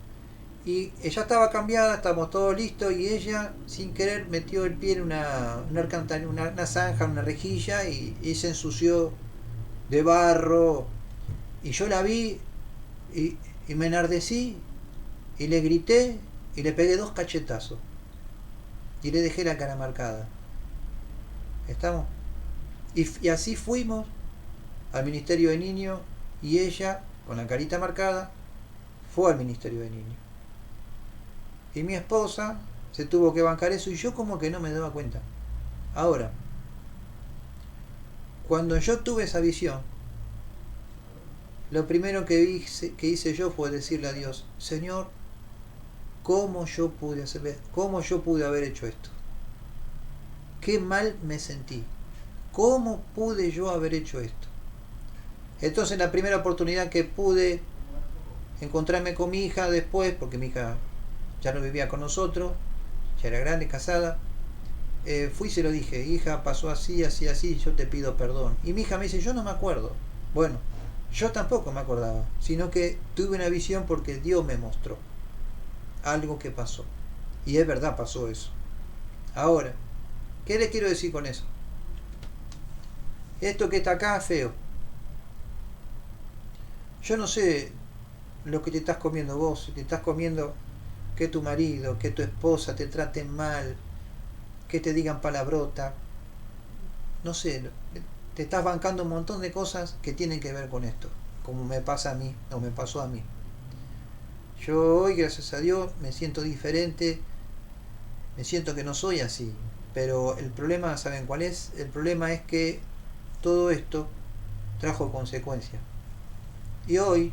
Y ella estaba cambiada, estábamos todos listos, y ella, sin querer, metió el pie en una zanja, una rejilla, y se ensució de barro. Y yo la vi, y me enardecí, y le grité, y le pegué 2 cachetazos. Y le dejé la cara marcada. ¿Estamos? Y así fuimos al Ministerio de Niños, y ella, con la carita marcada, fue al Ministerio de Niños. Y mi esposa se tuvo que bancar eso, y yo como que no me daba cuenta. Ahora, cuando yo tuve esa visión, lo primero que hice yo fue decirle a Dios: Señor, ¿cómo yo pude haber hecho esto? Qué mal me sentí. ¿Cómo pude yo haber hecho esto? Entonces, la primera oportunidad que pude encontrarme con mi hija después, porque mi hija ya no vivía con nosotros, ya era grande, casada, fui y se lo dije: hija, pasó así, así, así, yo te pido perdón. Y mi hija me dice: yo no me acuerdo. Bueno, Yo tampoco me acordaba, sino que tuve una visión porque Dios me mostró algo que pasó. Y es verdad, pasó eso. Ahora, ¿qué le quiero decir con eso? Esto que está acá es feo. Yo no sé lo que te estás comiendo vos, si te estás comiendo que tu marido, que tu esposa te traten mal, que te digan palabrota, no sé, te estás bancando un montón de cosas que tienen que ver con esto, como me pasa a mí, o me pasó a mí. Yo hoy, gracias a Dios, me siento diferente, me siento que no soy así, pero el problema, ¿saben cuál es? El problema es que todo esto trajo consecuencias. Y hoy,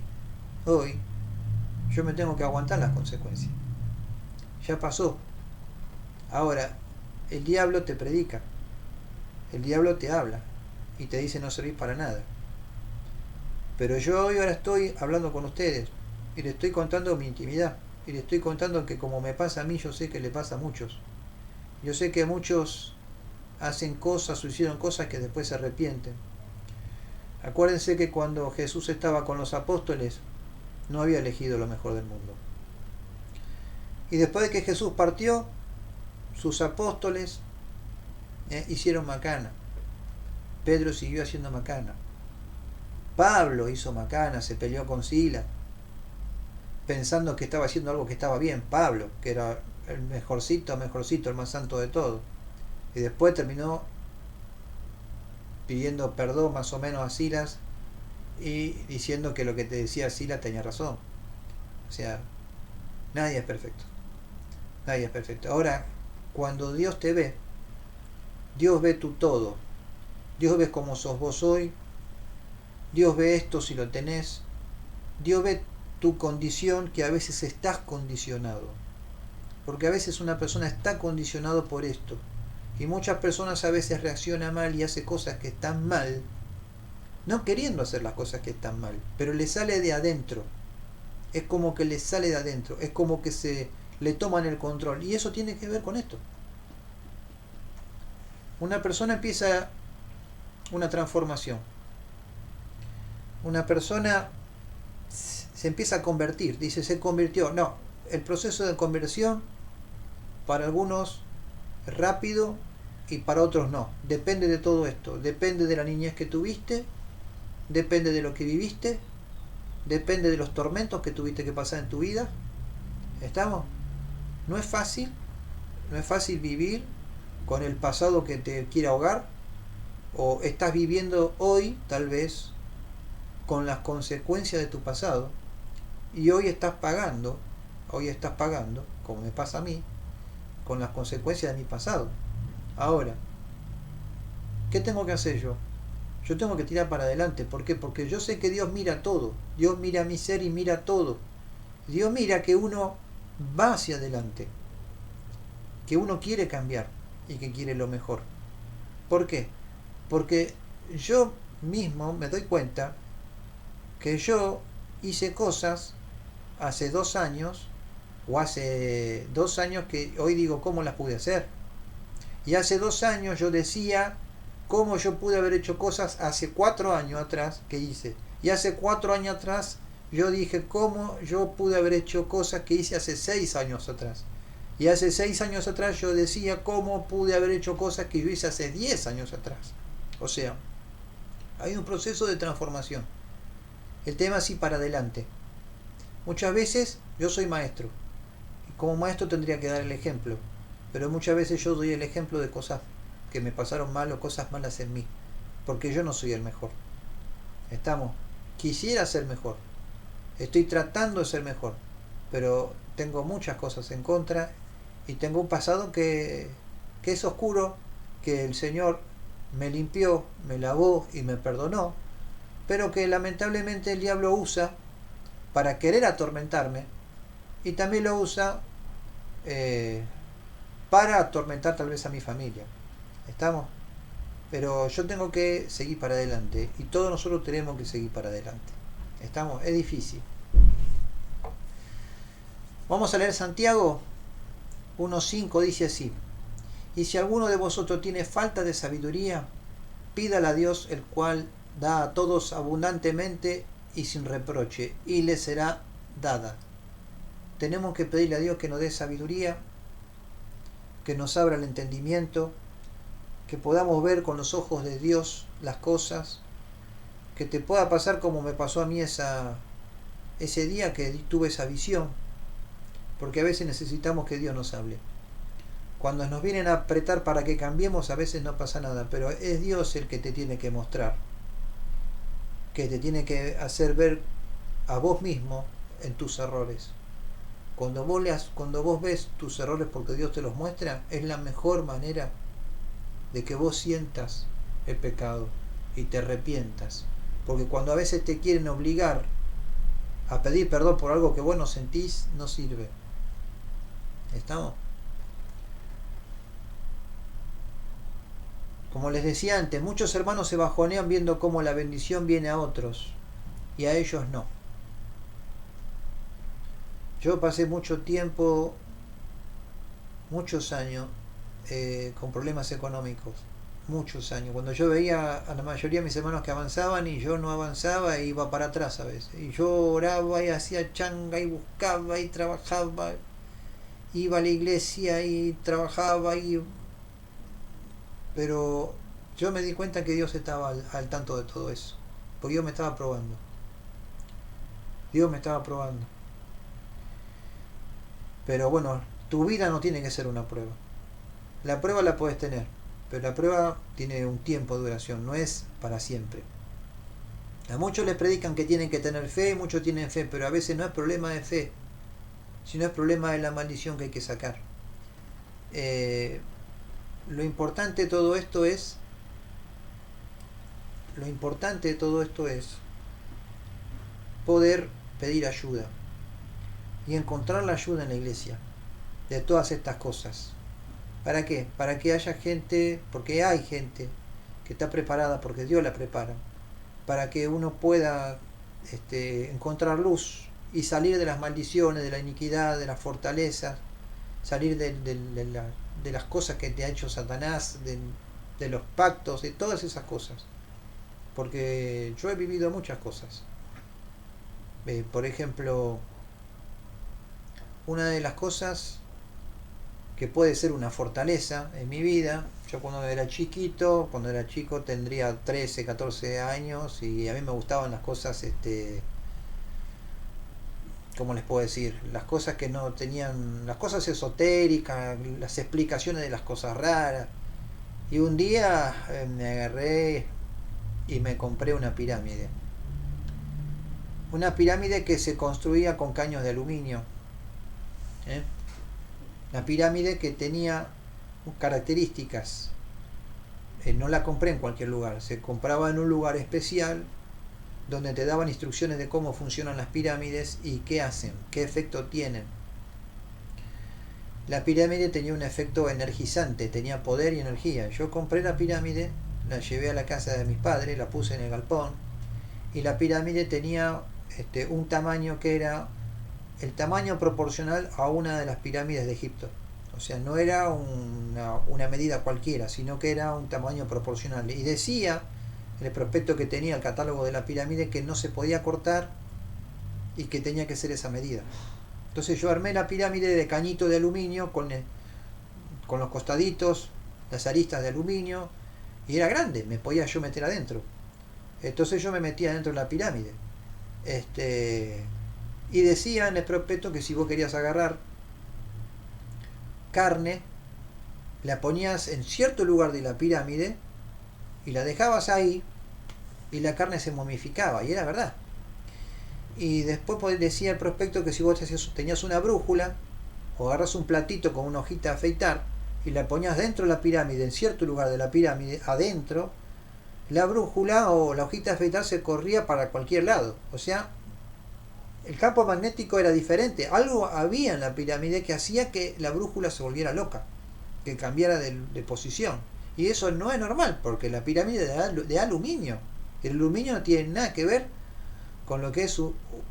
yo me tengo que aguantar las consecuencias. Ya pasó. Ahora, el diablo te predica, el diablo te habla y te dice no servís para nada. Pero yo hoy ahora estoy hablando con ustedes y les estoy contando mi intimidad y les estoy contando que como me pasa a mí, yo sé que le pasa a muchos. Yo sé que muchos hacen cosas o hicieron cosas que después se arrepienten. Acuérdense que cuando Jesús estaba con los apóstoles, no había elegido lo mejor del mundo. Y después de que Jesús partió, sus apóstoles hicieron macana. Pedro siguió haciendo macana. Pablo hizo macana, se peleó con Sila, pensando que estaba haciendo algo que estaba bien. Pablo, que era el mejorcito, el más santo de todos. Y después terminó pidiendo perdón más o menos a Silas y diciendo que lo que te decía Silas tenía razón. O sea, nadie es perfecto. Nadie es perfecto. Ahora, cuando Dios te ve, Dios ve tu todo. Dios ve cómo sos vos hoy. Dios ve esto si lo tenés. Dios ve tu condición, que a veces estás condicionado. Porque a veces una persona está condicionado por esto. Y muchas personas a veces reaccionan mal y hace cosas que están mal, no queriendo hacer las cosas que están mal, pero le sale de adentro. Es como que le sale de adentro. Es como que se le toman el control. Y eso tiene que ver con esto. Una persona empieza una transformación. Una persona se empieza a convertir. Dice, se convirtió. No, el proceso de conversión para algunos es rápido y para otros no. Depende de todo esto. Depende de la niñez que tuviste. Depende de lo que viviste. Depende de los tormentos que tuviste que pasar en tu vida. ¿Estamos? No es fácil. No es fácil vivir con el pasado que te quiere ahogar. O estás viviendo hoy, tal vez, con las consecuencias de tu pasado. Y hoy estás pagando, como me pasa a mí, con las consecuencias de mi pasado. Ahora, ¿qué tengo que hacer yo? Yo tengo que tirar para adelante. ¿Por qué? Porque yo sé que Dios mira todo. Dios mira mi ser y mira todo. Dios mira que uno va hacia adelante, que uno quiere cambiar y que quiere lo mejor. ¿Por qué? Porque yo mismo me doy cuenta que yo hice cosas hace 2 años o hace 2 años que hoy digo cómo las pude hacer. Y hace 2 años yo decía cómo yo pude haber hecho cosas hace 4 años atrás que hice. Y hace 4 años atrás yo dije cómo yo pude haber hecho cosas que hice hace 6 años atrás. Y hace 6 años atrás yo decía cómo pude haber hecho cosas que yo hice hace 10 años atrás. O sea, hay un proceso de transformación. El tema así para adelante. Muchas veces yo soy maestro. Y como maestro tendría que dar el ejemplo. Pero muchas veces yo doy el ejemplo de cosas que me pasaron mal o cosas malas en mí. Porque yo no soy el mejor. ¿Estamos? Quisiera ser mejor. Estoy tratando de ser mejor. Pero tengo muchas cosas en contra. Y tengo un pasado que es oscuro. Que el Señor me limpió, me lavó y me perdonó. Pero que lamentablemente el diablo usa para querer atormentarme. Y también lo usa para atormentar tal vez a mi familia. ¿Estamos? Pero yo tengo que seguir para adelante. Y todos nosotros tenemos que seguir para adelante. ¿Estamos? Es difícil. Vamos a leer Santiago 1.5, dice así: y si alguno de vosotros tiene falta de sabiduría, pídala a Dios, el cual da a todos abundantemente y sin reproche, y le será dada. Tenemos que pedirle a Dios que nos dé sabiduría, que nos abra el entendimiento, que podamos ver con los ojos de Dios las cosas, que te pueda pasar como me pasó a mí ese día que tuve esa visión, porque a veces necesitamos que Dios nos hable. Cuando nos vienen a apretar para que cambiemos, a veces no pasa nada, pero es Dios el que te tiene que mostrar, que te tiene que hacer ver a vos mismo en tus errores. Cuando vos ves tus errores porque Dios te los muestra, es la mejor manera de que vos sientas el pecado y te arrepientas. Porque cuando a veces te quieren obligar a pedir perdón por algo que vos no sentís, no sirve. ¿Estamos? Como les decía antes, muchos hermanos se bajonean viendo cómo la bendición viene a otros y a ellos no. Yo pasé mucho tiempo, muchos años, con problemas económicos. Muchos años. Cuando yo veía a la mayoría de mis hermanos que avanzaban y yo no avanzaba, e iba para atrás a veces. Y yo oraba y hacía changa y buscaba y trabajaba. Iba a la iglesia y trabajaba pero yo me di cuenta que Dios estaba al tanto de todo eso. Porque Dios me estaba probando. Dios me estaba probando. Pero bueno, tu vida no tiene que ser una prueba. La prueba la puedes tener, pero la prueba tiene un tiempo de duración, no es para siempre. A muchos les predican que tienen que tener fe, muchos tienen fe, pero a veces no es problema de fe, sino es problema de la maldición que hay que sacar. Lo importante de todo esto es poder pedir ayuda y encontrar la ayuda en la iglesia de todas estas cosas. ¿Para qué? Para que haya gente, porque hay gente que está preparada, porque Dios la prepara, para que uno pueda encontrar luz y salir de las maldiciones, de la iniquidad, de las fortalezas, salir de las cosas que te ha hecho Satanás, de los pactos, de todas esas cosas. Porque yo he vivido muchas cosas. Por ejemplo, una de las cosas que puede ser una fortaleza en mi vida, yo cuando era chico tendría 13, 14 años y a mí me gustaban las cosas, ¿cómo les puedo decir? Las cosas que no tenían, las cosas esotéricas, las explicaciones de las cosas raras. Y un día me agarré y me compré una pirámide. Una pirámide que se construía con caños de aluminio. La pirámide que tenía características. No la compré en cualquier lugar, se compraba en un lugar especial donde te daban instrucciones de cómo funcionan las pirámides y qué hacen, qué efecto tienen. La pirámide tenía un efecto energizante, tenía poder y energía. Yo compré la pirámide, la llevé a la casa de mis padres, la puse en el galpón y la pirámide tenía un tamaño que era el tamaño proporcional a una de las pirámides de Egipto. O sea, no era una medida cualquiera, sino que era un tamaño proporcional. Y decía en el prospecto que tenía el catálogo de la pirámide que no se podía cortar y que tenía que ser esa medida. Entonces yo armé la pirámide de cañito de aluminio con los costaditos, las aristas de aluminio, y era grande, me podía yo meter adentro. Entonces yo me metía dentro de la pirámide. Y decía en el prospecto que si vos querías agarrar carne, la ponías en cierto lugar de la pirámide y la dejabas ahí y la carne se momificaba, y era verdad. Y después decía el prospecto que si vos tenías una brújula o agarras un platito con una hojita de afeitar y la ponías dentro de la pirámide, en cierto lugar de la pirámide, adentro, la brújula o la hojita de afeitar se corría para cualquier lado. O sea, el campo magnético era diferente. Algo había en la pirámide que hacía que la brújula se volviera loca, que cambiara de posición. Y eso no es normal, porque la pirámide es de aluminio. El aluminio no tiene nada que ver con lo que es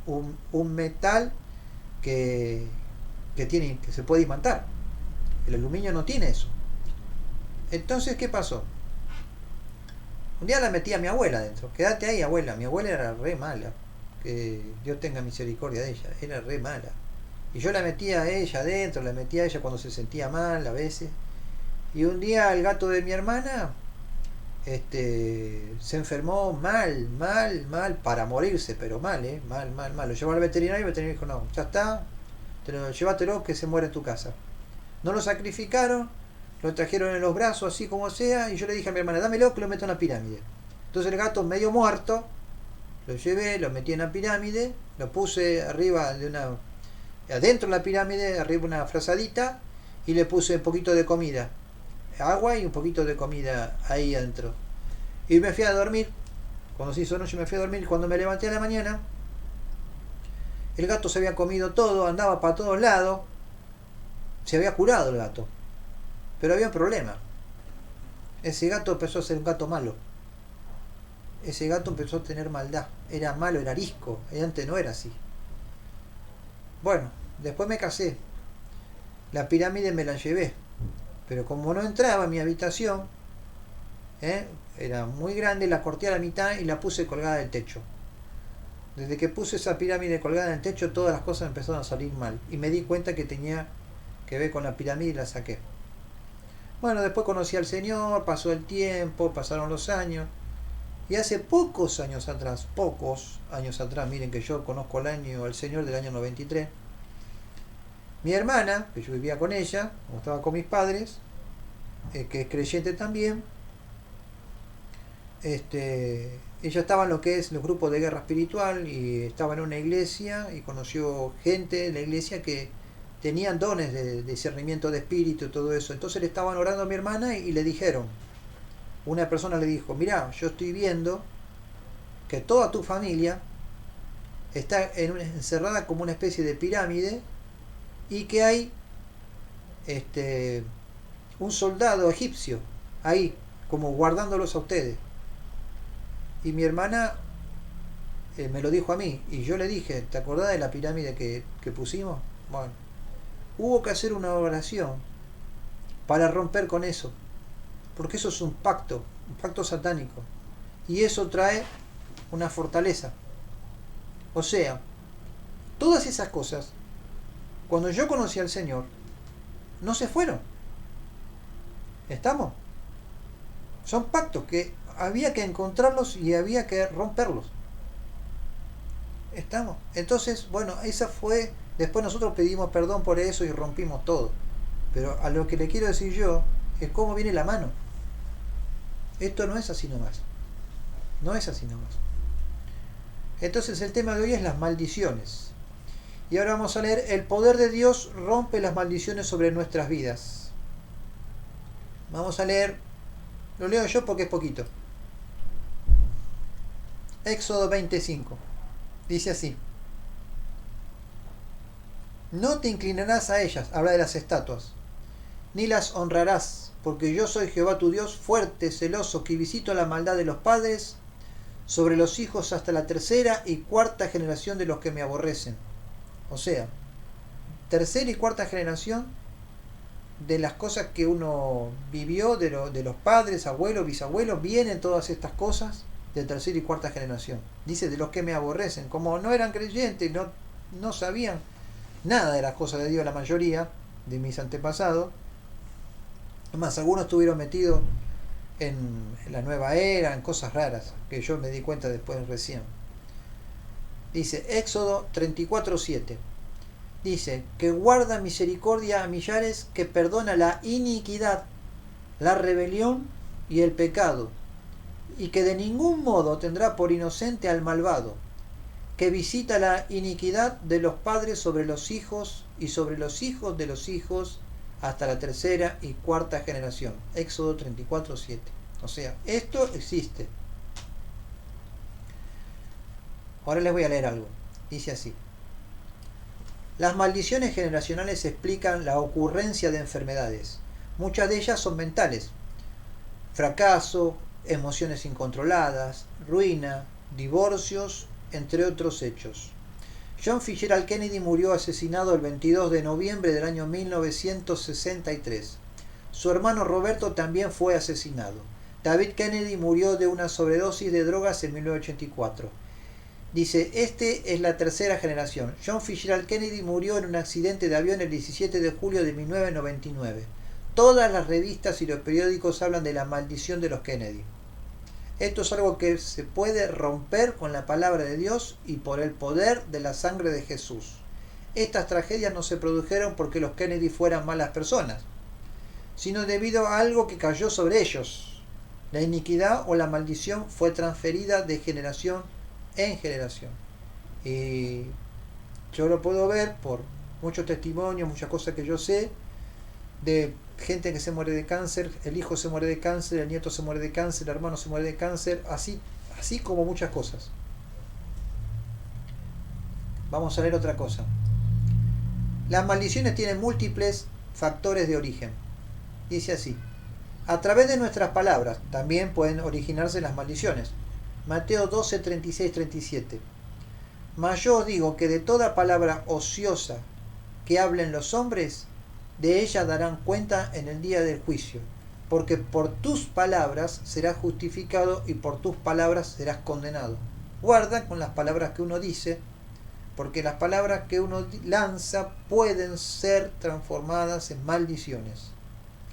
un metal que se puede imantar. El aluminio no tiene eso. Entonces, ¿qué pasó? Un día la metí a mi abuela adentro. Quédate ahí, abuela. Mi abuela era re mala. Que Dios tenga misericordia de ella. Era re mala. Y yo la metía a ella adentro, la metía a ella cuando se sentía mal a veces. Y un día el gato de mi hermana se enfermó mal, para morirse, pero mal, mal. Lo llevó al veterinario y el veterinario dijo, no, ya está, llévatelo que se muere en tu casa. No lo sacrificaron, lo trajeron en los brazos así como sea, y yo le dije a mi hermana, dámelo que lo meto en la pirámide. Entonces el gato medio muerto, lo llevé, lo metí en la pirámide, lo puse arriba de adentro de la pirámide, arriba una frazadita, y le puse un poquito de comida, agua y un poquito de comida ahí adentro. Y me fui a dormir. Cuando se hizo noche me fui a dormir. Cuando me levanté a la mañana, el gato se había comido todo, andaba para todos lados. Se había curado el gato. Pero había un problema. Ese gato empezó a ser un gato malo. Ese gato empezó a tener maldad. Era malo, era arisco. Antes no era así. Bueno, después me casé. La pirámide me la llevé. Pero como no entraba en mi habitación, era muy grande, la corté a la mitad y la puse colgada del techo. Desde que puse esa pirámide colgada en el techo, todas las cosas empezaron a salir mal. Y me di cuenta que tenía que ver con la pirámide y la saqué. Bueno, después conocí al Señor, pasó el tiempo, pasaron los años. Y hace pocos años atrás, miren que yo conozco al Señor del año 93. Mi hermana, que yo vivía con ella, como estaba con mis padres, que es creyente también, ella estaba en lo que es los grupos de guerra espiritual y estaba en una iglesia y conoció gente de la iglesia que tenían dones de discernimiento de espíritu y todo eso. Entonces le estaban orando a mi hermana y le dijeron, una persona le dijo, mirá, yo estoy viendo que toda tu familia está encerrada como una especie de pirámide y que hay un soldado egipcio ahí como guardándolos a ustedes. Y mi hermana me lo dijo a mí y yo le dije, ¿te acordás de la pirámide que pusimos? Bueno, hubo que hacer una oración para romper con eso, porque eso es un pacto satánico, y eso trae una fortaleza. O sea, todas esas cosas, cuando yo conocí al Señor, no se fueron. ¿Estamos? Son pactos que había que encontrarlos y había que romperlos. ¿Estamos? Entonces, bueno, esa fue... Después nosotros pedimos perdón por eso y rompimos todo. Pero a lo que le quiero decir yo es cómo viene la mano. Esto no es así nomás. No es así nomás. Entonces el tema de hoy es las maldiciones. Y ahora vamos a leer, el poder de Dios rompe las maldiciones sobre nuestras vidas. Vamos a leer, lo leo yo porque es poquito. Éxodo 25. Dice así. No te inclinarás a ellas, habla de las estatuas, ni las honrarás, porque yo soy Jehová tu Dios, fuerte, celoso, que visito la maldad de los padres sobre los hijos hasta la tercera y cuarta generación de los que me aborrecen. O sea, tercera y cuarta generación de las cosas que uno vivió, de los padres, abuelos, bisabuelos, vienen todas estas cosas de tercera y cuarta generación. Dice, de los que me aborrecen, como no eran creyentes, no sabían nada de las cosas de Dios, la mayoría de mis antepasados. Además, algunos estuvieron metidos en la nueva era, en cosas raras, que yo me di cuenta después recién. Dice, Éxodo 34:7. Dice, que guarda misericordia a millares, que perdona la iniquidad, la rebelión y el pecado, y que de ningún modo tendrá por inocente al malvado, que visita la iniquidad de los padres sobre los hijos y sobre los hijos de los hijos hasta la tercera y cuarta generación. Éxodo 34:7. O sea, esto existe. Ahora les voy a leer algo. Dice así. Las maldiciones generacionales explican la ocurrencia de enfermedades. Muchas de ellas son mentales. Fracaso, emociones incontroladas, ruina, divorcios, entre otros hechos. John Fitzgerald Kennedy murió asesinado el 22 de noviembre del año 1963. Su hermano Roberto también fue asesinado. David Kennedy murió de una sobredosis de drogas en 1984. Dice, este es la tercera generación. John Fitzgerald Kennedy murió en un accidente de avión el 17 de julio de 1999. Todas las revistas y los periódicos hablan de la maldición de los Kennedy. Esto es algo que se puede romper con la palabra de Dios y por el poder de la sangre de Jesús. Estas tragedias no se produjeron porque los Kennedy fueran malas personas, sino debido a algo que cayó sobre ellos. La iniquidad o la maldición fue transferida de generación en generación. Y yo lo puedo ver por muchos testimonios, muchas cosas que yo sé, de gente que se muere de cáncer, el hijo se muere de cáncer, el nieto se muere de cáncer, el hermano se muere de cáncer, así como muchas cosas. Vamos a leer otra cosa. Las maldiciones tienen múltiples factores de origen. Dice así: a través de nuestras palabras también pueden originarse las maldiciones. Mateo 12, 36, 37. Mas yo os digo que de toda palabra ociosa que hablen los hombres, de ella darán cuenta en el día del juicio, porque por tus palabras serás justificado y por tus palabras serás condenado. Guarda con las palabras que uno dice, porque las palabras que uno lanza pueden ser transformadas en maldiciones.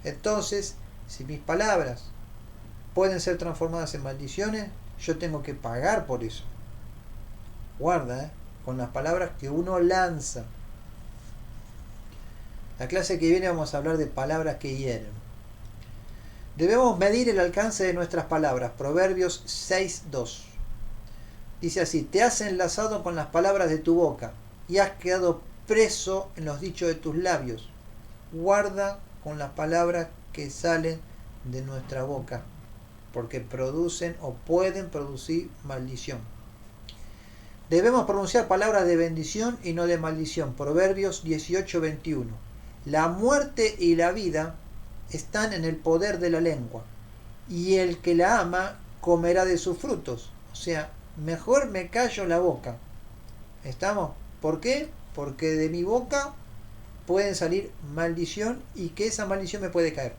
Entonces, si mis palabras pueden ser transformadas en maldiciones, yo tengo que pagar por eso. Guarda, con las palabras que uno lanza. La clase que viene vamos a hablar de palabras que hieren. Debemos medir el alcance de nuestras palabras. Proverbios 6:2. Dice así: te has enlazado con las palabras de tu boca y has quedado preso en los dichos de tus labios. Guarda con las palabras que salen de nuestra boca, porque producen o pueden producir maldición. Debemos pronunciar palabras de bendición y no de maldición. Proverbios 18:21. La muerte y la vida están en el poder de la lengua, y el que la ama comerá de sus frutos. O sea, mejor me callo la boca. ¿Estamos? ¿Por qué? Porque de mi boca pueden salir maldición y que esa maldición me puede caer.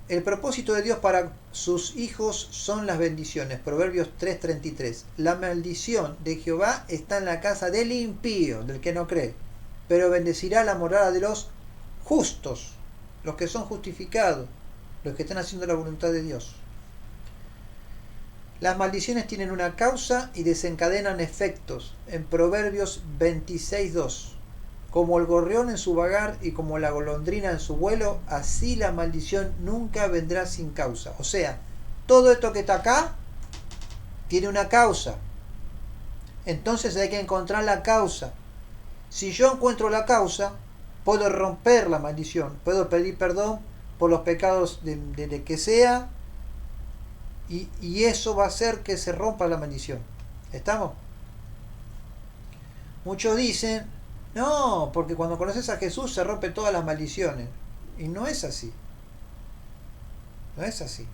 El propósito de Dios para sus hijos son las bendiciones. Proverbios 3:33. La maldición de Jehová está en la casa del impío, del que no cree, pero bendecirá la morada de los justos, los que son justificados, los que están haciendo la voluntad de Dios. Las maldiciones tienen una causa y desencadenan efectos. En Proverbios 26:2. Como el gorrión en su vagar y como la golondrina en su vuelo, así la maldición nunca vendrá sin causa. O sea, todo esto que está acá tiene una causa. Entonces hay que encontrar la causa. Si yo encuentro la causa, puedo romper la maldición, puedo pedir perdón por los pecados de que sea, y eso va a hacer que se rompa la maldición. ¿Estamos? Muchos dicen, no, porque cuando conoces a Jesús se rompen todas las maldiciones. Y no es así. No es así.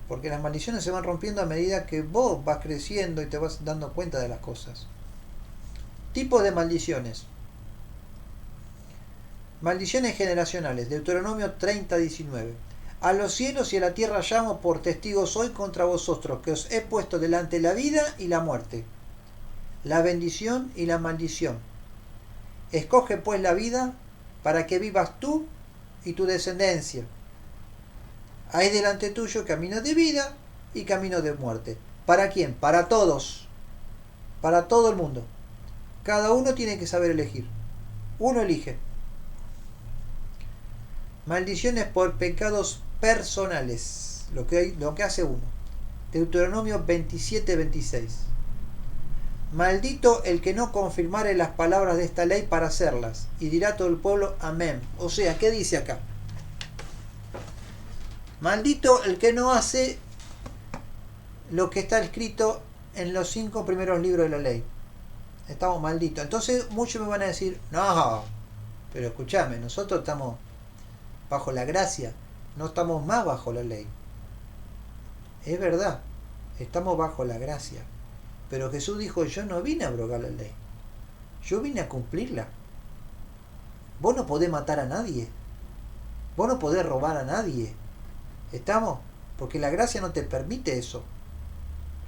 Porque las maldiciones se van rompiendo a medida que vos vas creciendo y te vas dando cuenta de las cosas. Tipos de maldiciones. Maldiciones generacionales. Deuteronomio 30:19. A los cielos y a la tierra llamo por testigos hoy contra vosotros, que os he puesto delante la vida y la muerte, la bendición y la maldición. Escoge pues la vida para que vivas tú y tu descendencia. Hay delante tuyo camino de vida y camino de muerte. ¿Para quién? Para todos. Para todo el mundo. Cada uno tiene que saber elegir. Uno elige. Maldiciones por pecados personales. Lo que hace uno. Deuteronomio 27:26. Maldito el que no confirmare las palabras de esta ley para hacerlas. Y dirá todo el pueblo, amén. O sea, ¿qué dice acá? Maldito el que no hace lo que está escrito en los 5 primeros libros de la ley. Estamos malditos. Entonces muchos me van a decir, no, pero escúchame, nosotros estamos bajo la gracia, no estamos más bajo la ley. Es verdad, estamos bajo la gracia. Pero Jesús dijo, yo no vine a abrogar la ley, yo vine a cumplirla. Vos no podés matar a nadie, vos no podés robar a nadie, ¿Estamos? Porque la gracia no te permite eso.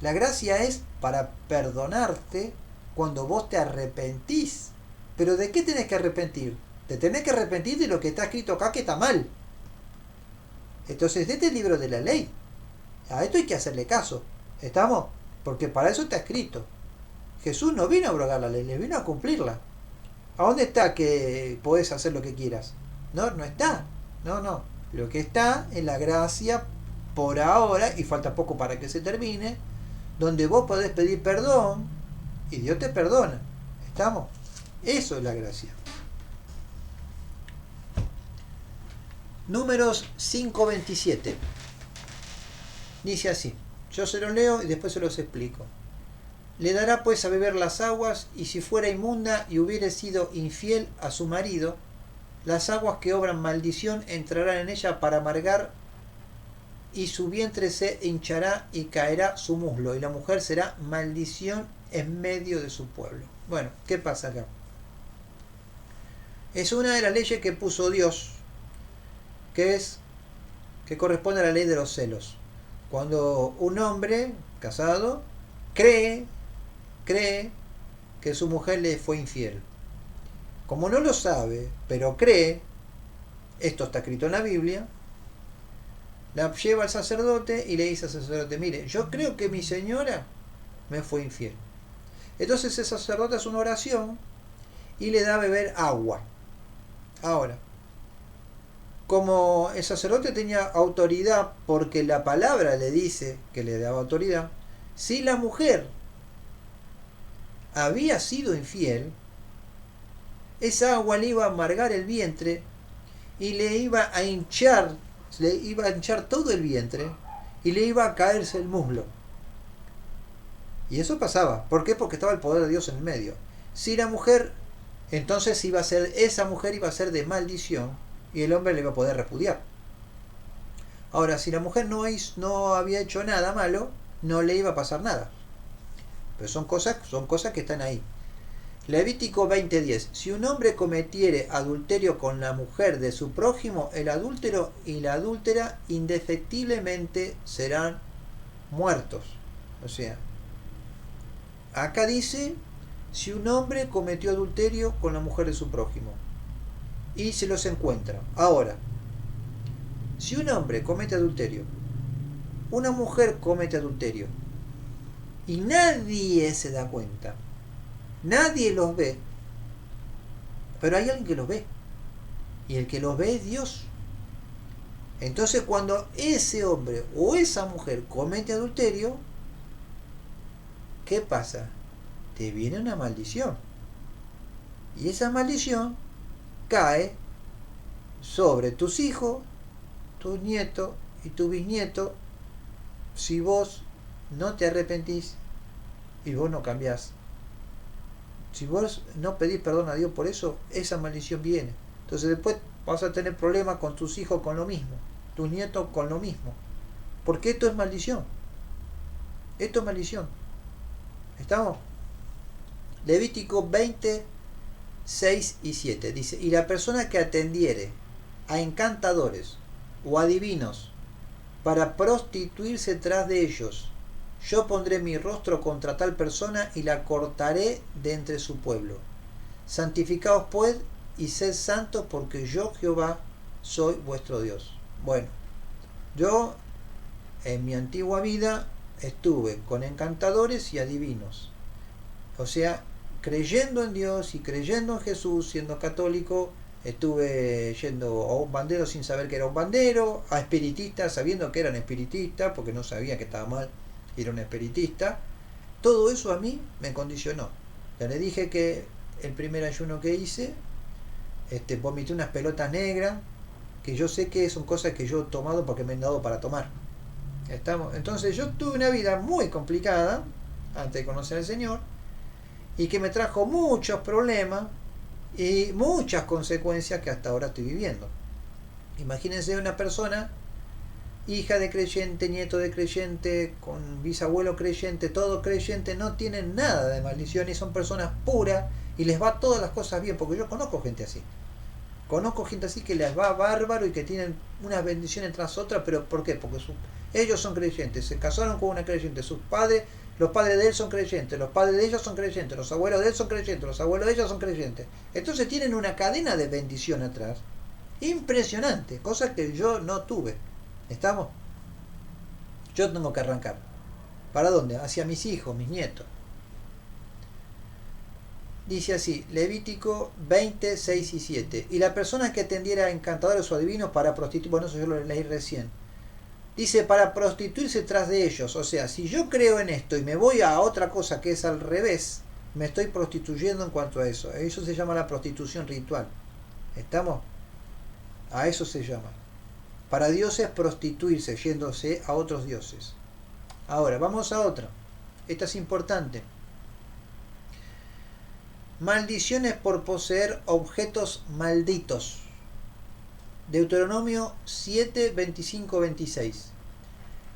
La gracia es para perdonarte cuando vos te arrepentís. ¿Pero de qué tenés que arrepentir? Te tenés que arrepentir de lo que está escrito acá que está mal. Entonces, este es el libro de la ley. A esto hay que hacerle caso. ¿Estamos? Porque para eso está escrito. Jesús no vino a abrogar la ley, le vino a cumplirla. ¿A dónde está que podés hacer lo que quieras? No, no está. No, no. Lo que está es la gracia por ahora, y falta poco para que se termine, donde vos podés pedir perdón y Dios te perdona. ¿Estamos? Eso es la gracia. Números 5:27. Dice así. Yo se los leo y después se los explico. Le dará pues a beber las aguas, y si fuera inmunda y hubiere sido infiel a su marido, las aguas que obran maldición entrarán en ella para amargar, y su vientre se hinchará y caerá su muslo, y la mujer será maldición en medio de su pueblo. Bueno, ¿qué pasa acá? Es una de las leyes que puso Dios, que corresponde a la ley de los celos. Cuando un hombre casado cree que su mujer le fue infiel. Como no lo sabe, pero cree, esto está escrito en la Biblia, la lleva al sacerdote y le dice al sacerdote, mire, yo creo que mi señora me fue infiel. Entonces el sacerdote hace una oración y le da a beber agua. Ahora, como el sacerdote tenía autoridad porque la palabra le dice que le daba autoridad, si la mujer había sido infiel, esa agua le iba a amargar el vientre y le iba a hinchar todo el vientre y le iba a caerse el muslo. Y eso pasaba. ¿Por qué? Porque estaba el poder de Dios en el medio. Si la mujer, entonces esa mujer iba a ser de maldición y el hombre le iba a poder repudiar. Ahora, si la mujer no había hecho nada malo, no le iba a pasar nada. Pero son cosas que están ahí. Levítico 20:10. Si un hombre cometiere adulterio con la mujer de su prójimo, el adúltero y la adúltera indefectiblemente serán muertos. O sea, acá dice, si un hombre cometió adulterio con la mujer de su prójimo y se los encuentra. Ahora, si un hombre comete adulterio, una mujer comete adulterio, y nadie se da cuenta, nadie los ve, pero hay alguien que los ve, y el que los ve es Dios. Entonces, cuando ese hombre o esa mujer comete adulterio, ¿qué pasa? Te viene una maldición, y esa maldición cae sobre tus hijos, tus nietos y tu bisnieto, si vos no te arrepentís y vos no cambiás. Si vos no pedís perdón a Dios por eso, esa maldición viene. Entonces después vas a tener problemas con tus hijos con lo mismo, tus nietos con lo mismo. Porque esto es maldición. Esto es maldición. ¿Estamos? Levítico 20, 6 y 7 dice, y la persona que atendiere a encantadores o adivinos para prostituirse tras de ellos, yo pondré mi rostro contra tal persona y la cortaré de entre su pueblo. Santificaos pues y sed santos, porque yo Jehová soy vuestro Dios. Bueno, yo en mi antigua vida estuve con encantadores y adivinos. O sea, creyendo en Dios y creyendo en Jesús, siendo católico, estuve yendo a un bandero sin saber que era un bandero, a espiritistas sabiendo que eran espiritistas, porque no sabía que estaba mal, era un espiritista. Todo eso a mí me condicionó. Ya le dije que el primer ayuno que hice, vomité unas pelotas negras, que yo sé que son cosas que yo he tomado porque me han dado para tomar. Entonces yo tuve una vida muy complicada antes de conocer al Señor, y que me trajo muchos problemas y muchas consecuencias que hasta ahora estoy viviendo. Imagínense una persona, hija de creyente, nieto de creyente, con bisabuelo creyente, todo creyente, no tienen nada de maldición y son personas puras y les va todas las cosas bien, porque yo conozco gente así. Conozco gente así que les va bárbaro y que tienen unas bendiciones tras otras, pero ¿por qué? Porque ellos son creyentes, se casaron con una creyente, sus padres, los padres de él son creyentes, los padres de ellos son creyentes, los abuelos de él son creyentes, los abuelos de ellos son creyentes. Entonces tienen una cadena de bendición atrás, impresionante, cosa que yo no tuve. ¿Estamos? Yo tengo que arrancar. ¿Para dónde? Hacia mis hijos, mis nietos. Dice así, Levítico 20, 6 y 7. Y la persona que tendiera a encantadores o adivinos para prostituir, bueno, eso yo lo leí recién. Dice, para prostituirse tras de ellos. O sea, si yo creo en esto y me voy a otra cosa que es al revés, me estoy prostituyendo en cuanto a eso. Eso se llama la prostitución ritual. ¿Estamos? A eso se llama. Para Dios es prostituirse, yéndose a otros dioses. Ahora, vamos a otra. Esta es importante. Maldiciones por poseer objetos malditos. Deuteronomio 7, 25, 26.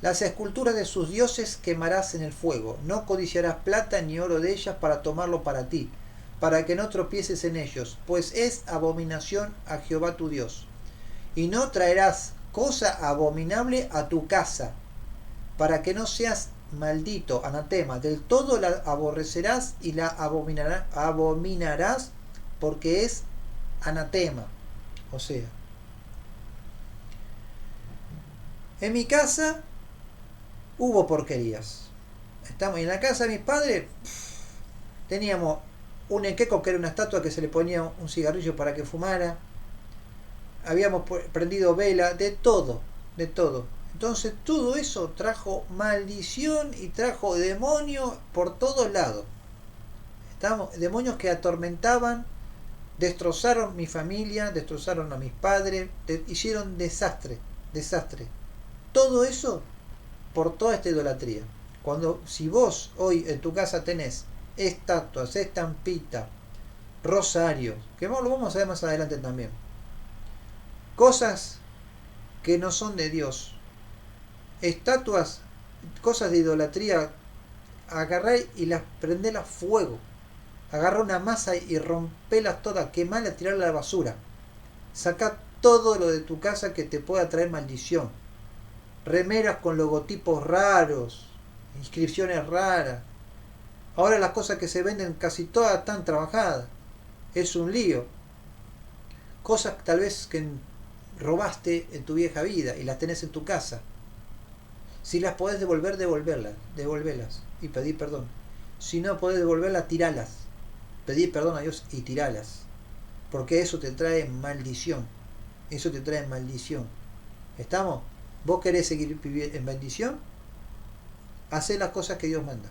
Las esculturas de sus dioses quemarás en el fuego. No codiciarás plata ni oro de ellas para tomarlo para ti, para que no tropieces en ellos, pues es abominación a Jehová tu Dios. Y no traerás cosa abominable a tu casa, para que no seas maldito, anatema, del todo la aborrecerás y la abominarás, porque es anatema. O sea, en mi casa hubo porquerías. Estamos en la casa de mis padres, teníamos un equeco que era una estatua que se le ponía un cigarrillo para que fumara. Habíamos prendido vela, de todo, de todo. Entonces todo eso trajo maldición y trajo demonios por todos lados. Demonios que atormentaban, destrozaron mi familia, destrozaron a mis padres, hicieron desastre, desastre. Todo eso por toda esta idolatría. Si vos hoy en tu casa tenés estatuas, estampitas, rosarios, que lo vamos a ver más adelante también, cosas que no son de Dios, estatuas, cosas de idolatría, agarrá y las prendela a fuego, agarrá una masa y rompelas todas, quemala, tirarla a la basura, sacá todo lo de tu casa que te pueda traer maldición, remeras con logotipos raros, inscripciones raras. Ahora las cosas que se venden casi todas están trabajadas, es un lío. Cosas tal vez que robaste en tu vieja vida y las tenés en tu casa. Si las podés devolver, devolverlas y pedí perdón. Si no podés devolverlas, tiralas. Pedí perdón a Dios y tiralas. Porque eso te trae maldición. Eso te trae maldición. ¿Estamos? ¿Vos querés seguir viviendo en bendición? Hacé las cosas que Dios manda.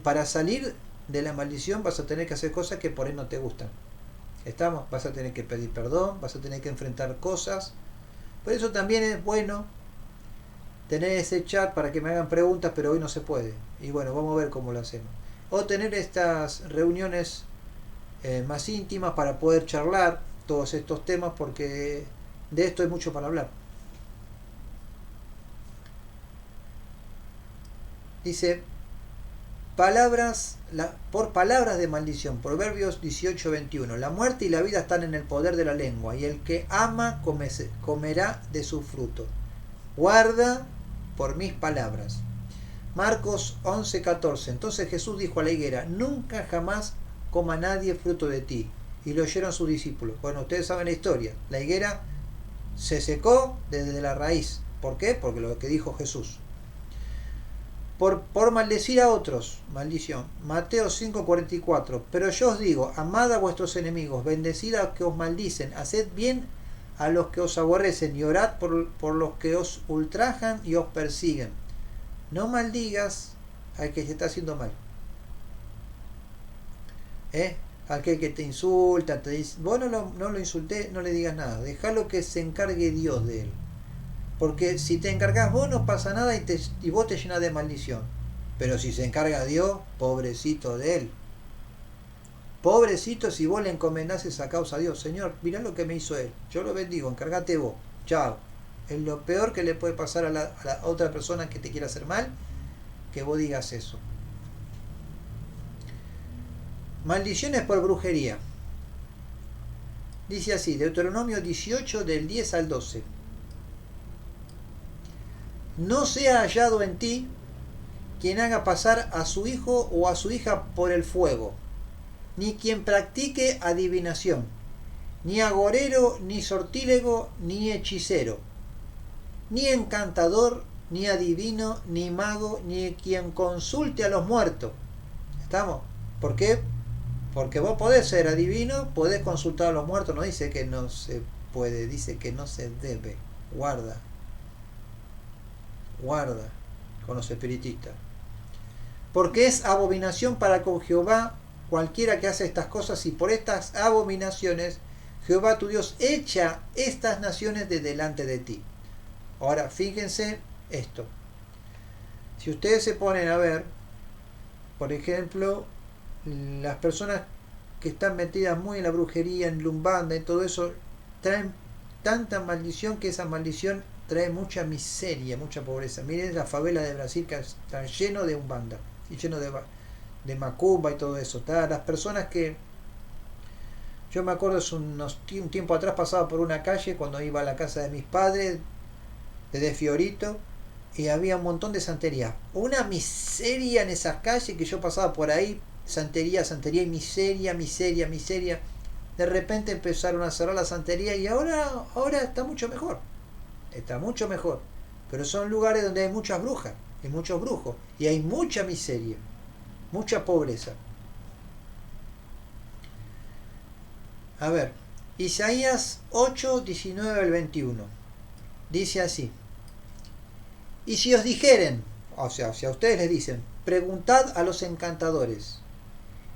Para salir de la maldición vas a tener que hacer cosas que por ahí no te gustan. ¿Estamos? Vas a tener que pedir perdón, vas a tener que enfrentar cosas. Por eso también es bueno tener ese chat para que me hagan preguntas, pero hoy no se puede. Y bueno, vamos a ver cómo lo hacemos. O tener estas reuniones más íntimas para poder charlar todos estos temas, porque de esto hay mucho para hablar. Dice, por palabras de maldición, Proverbios 18:21. La muerte y la vida están en el poder de la lengua, y el que ama comerá de su fruto. Guarda por mis palabras. Marcos 11:14. Entonces Jesús dijo a la higuera, nunca jamás coma nadie fruto de ti. Y lo oyeron sus discípulos. Bueno, ustedes saben la historia. La higuera se secó desde la raíz. ¿Por qué? Porque lo que dijo Jesús. Por maldecir a otros, maldición. Mateo 5:44. Pero yo os digo, amad a vuestros enemigos, bendecid a los que os maldicen, haced bien a los que os aborrecen y orad por los que os ultrajan y os persiguen. No maldigas al que te está haciendo mal. Aquel que te insulta, te dice, vos no lo insulté, no le digas nada, dejalo que se encargue Dios de él. Porque si te encargas vos no pasa nada y vos te llenas de maldición. Pero si se encarga Dios, pobrecito de él. Pobrecito si vos le encomendás esa causa a Dios. Señor, mirá lo que me hizo él. Yo lo bendigo, encárgate vos. Chao. Es lo peor que le puede pasar a la otra persona que te quiera hacer mal, que vos digas eso. Maldiciones por brujería. Dice así, Deuteronomio 18 del 10 al 12. No sea hallado en ti quien haga pasar a su hijo o a su hija por el fuego, ni quien practique adivinación, ni agorero, ni sortílego, ni hechicero, ni encantador, ni adivino, ni mago, ni quien consulte a los muertos. ¿Estamos? ¿Por qué? Porque vos podés ser adivino, podés consultar a los muertos, no dice que no se puede, dice que no se debe. Guarda con los espiritistas. Porque es abominación para con Jehová cualquiera que hace estas cosas, y por estas abominaciones Jehová tu Dios echa estas naciones de delante de ti. Ahora, fíjense esto. Si ustedes se ponen a ver, por ejemplo, las personas que están metidas muy en la brujería, en Umbanda, en todo eso, traen tanta maldición que esa maldición trae mucha miseria, mucha pobreza. Miren la favela de Brasil, que está lleno de Umbanda y lleno de macumba y todo eso. Las personas que... Yo me acuerdo, un tiempo atrás pasaba por una calle cuando iba a la casa de mis padres, desde Fiorito, y había un montón de santería. Una miseria en esas calles que yo pasaba por ahí, santería y miseria. De repente empezaron a cerrar la santería y ahora está mucho mejor. Está mucho mejor. Pero son lugares donde hay muchas brujas y muchos brujos, y hay mucha miseria, mucha pobreza. A ver, Isaías 8, 19 al 21. Dice así: y si os dijeren, o sea, si a ustedes les dicen, preguntad a los encantadores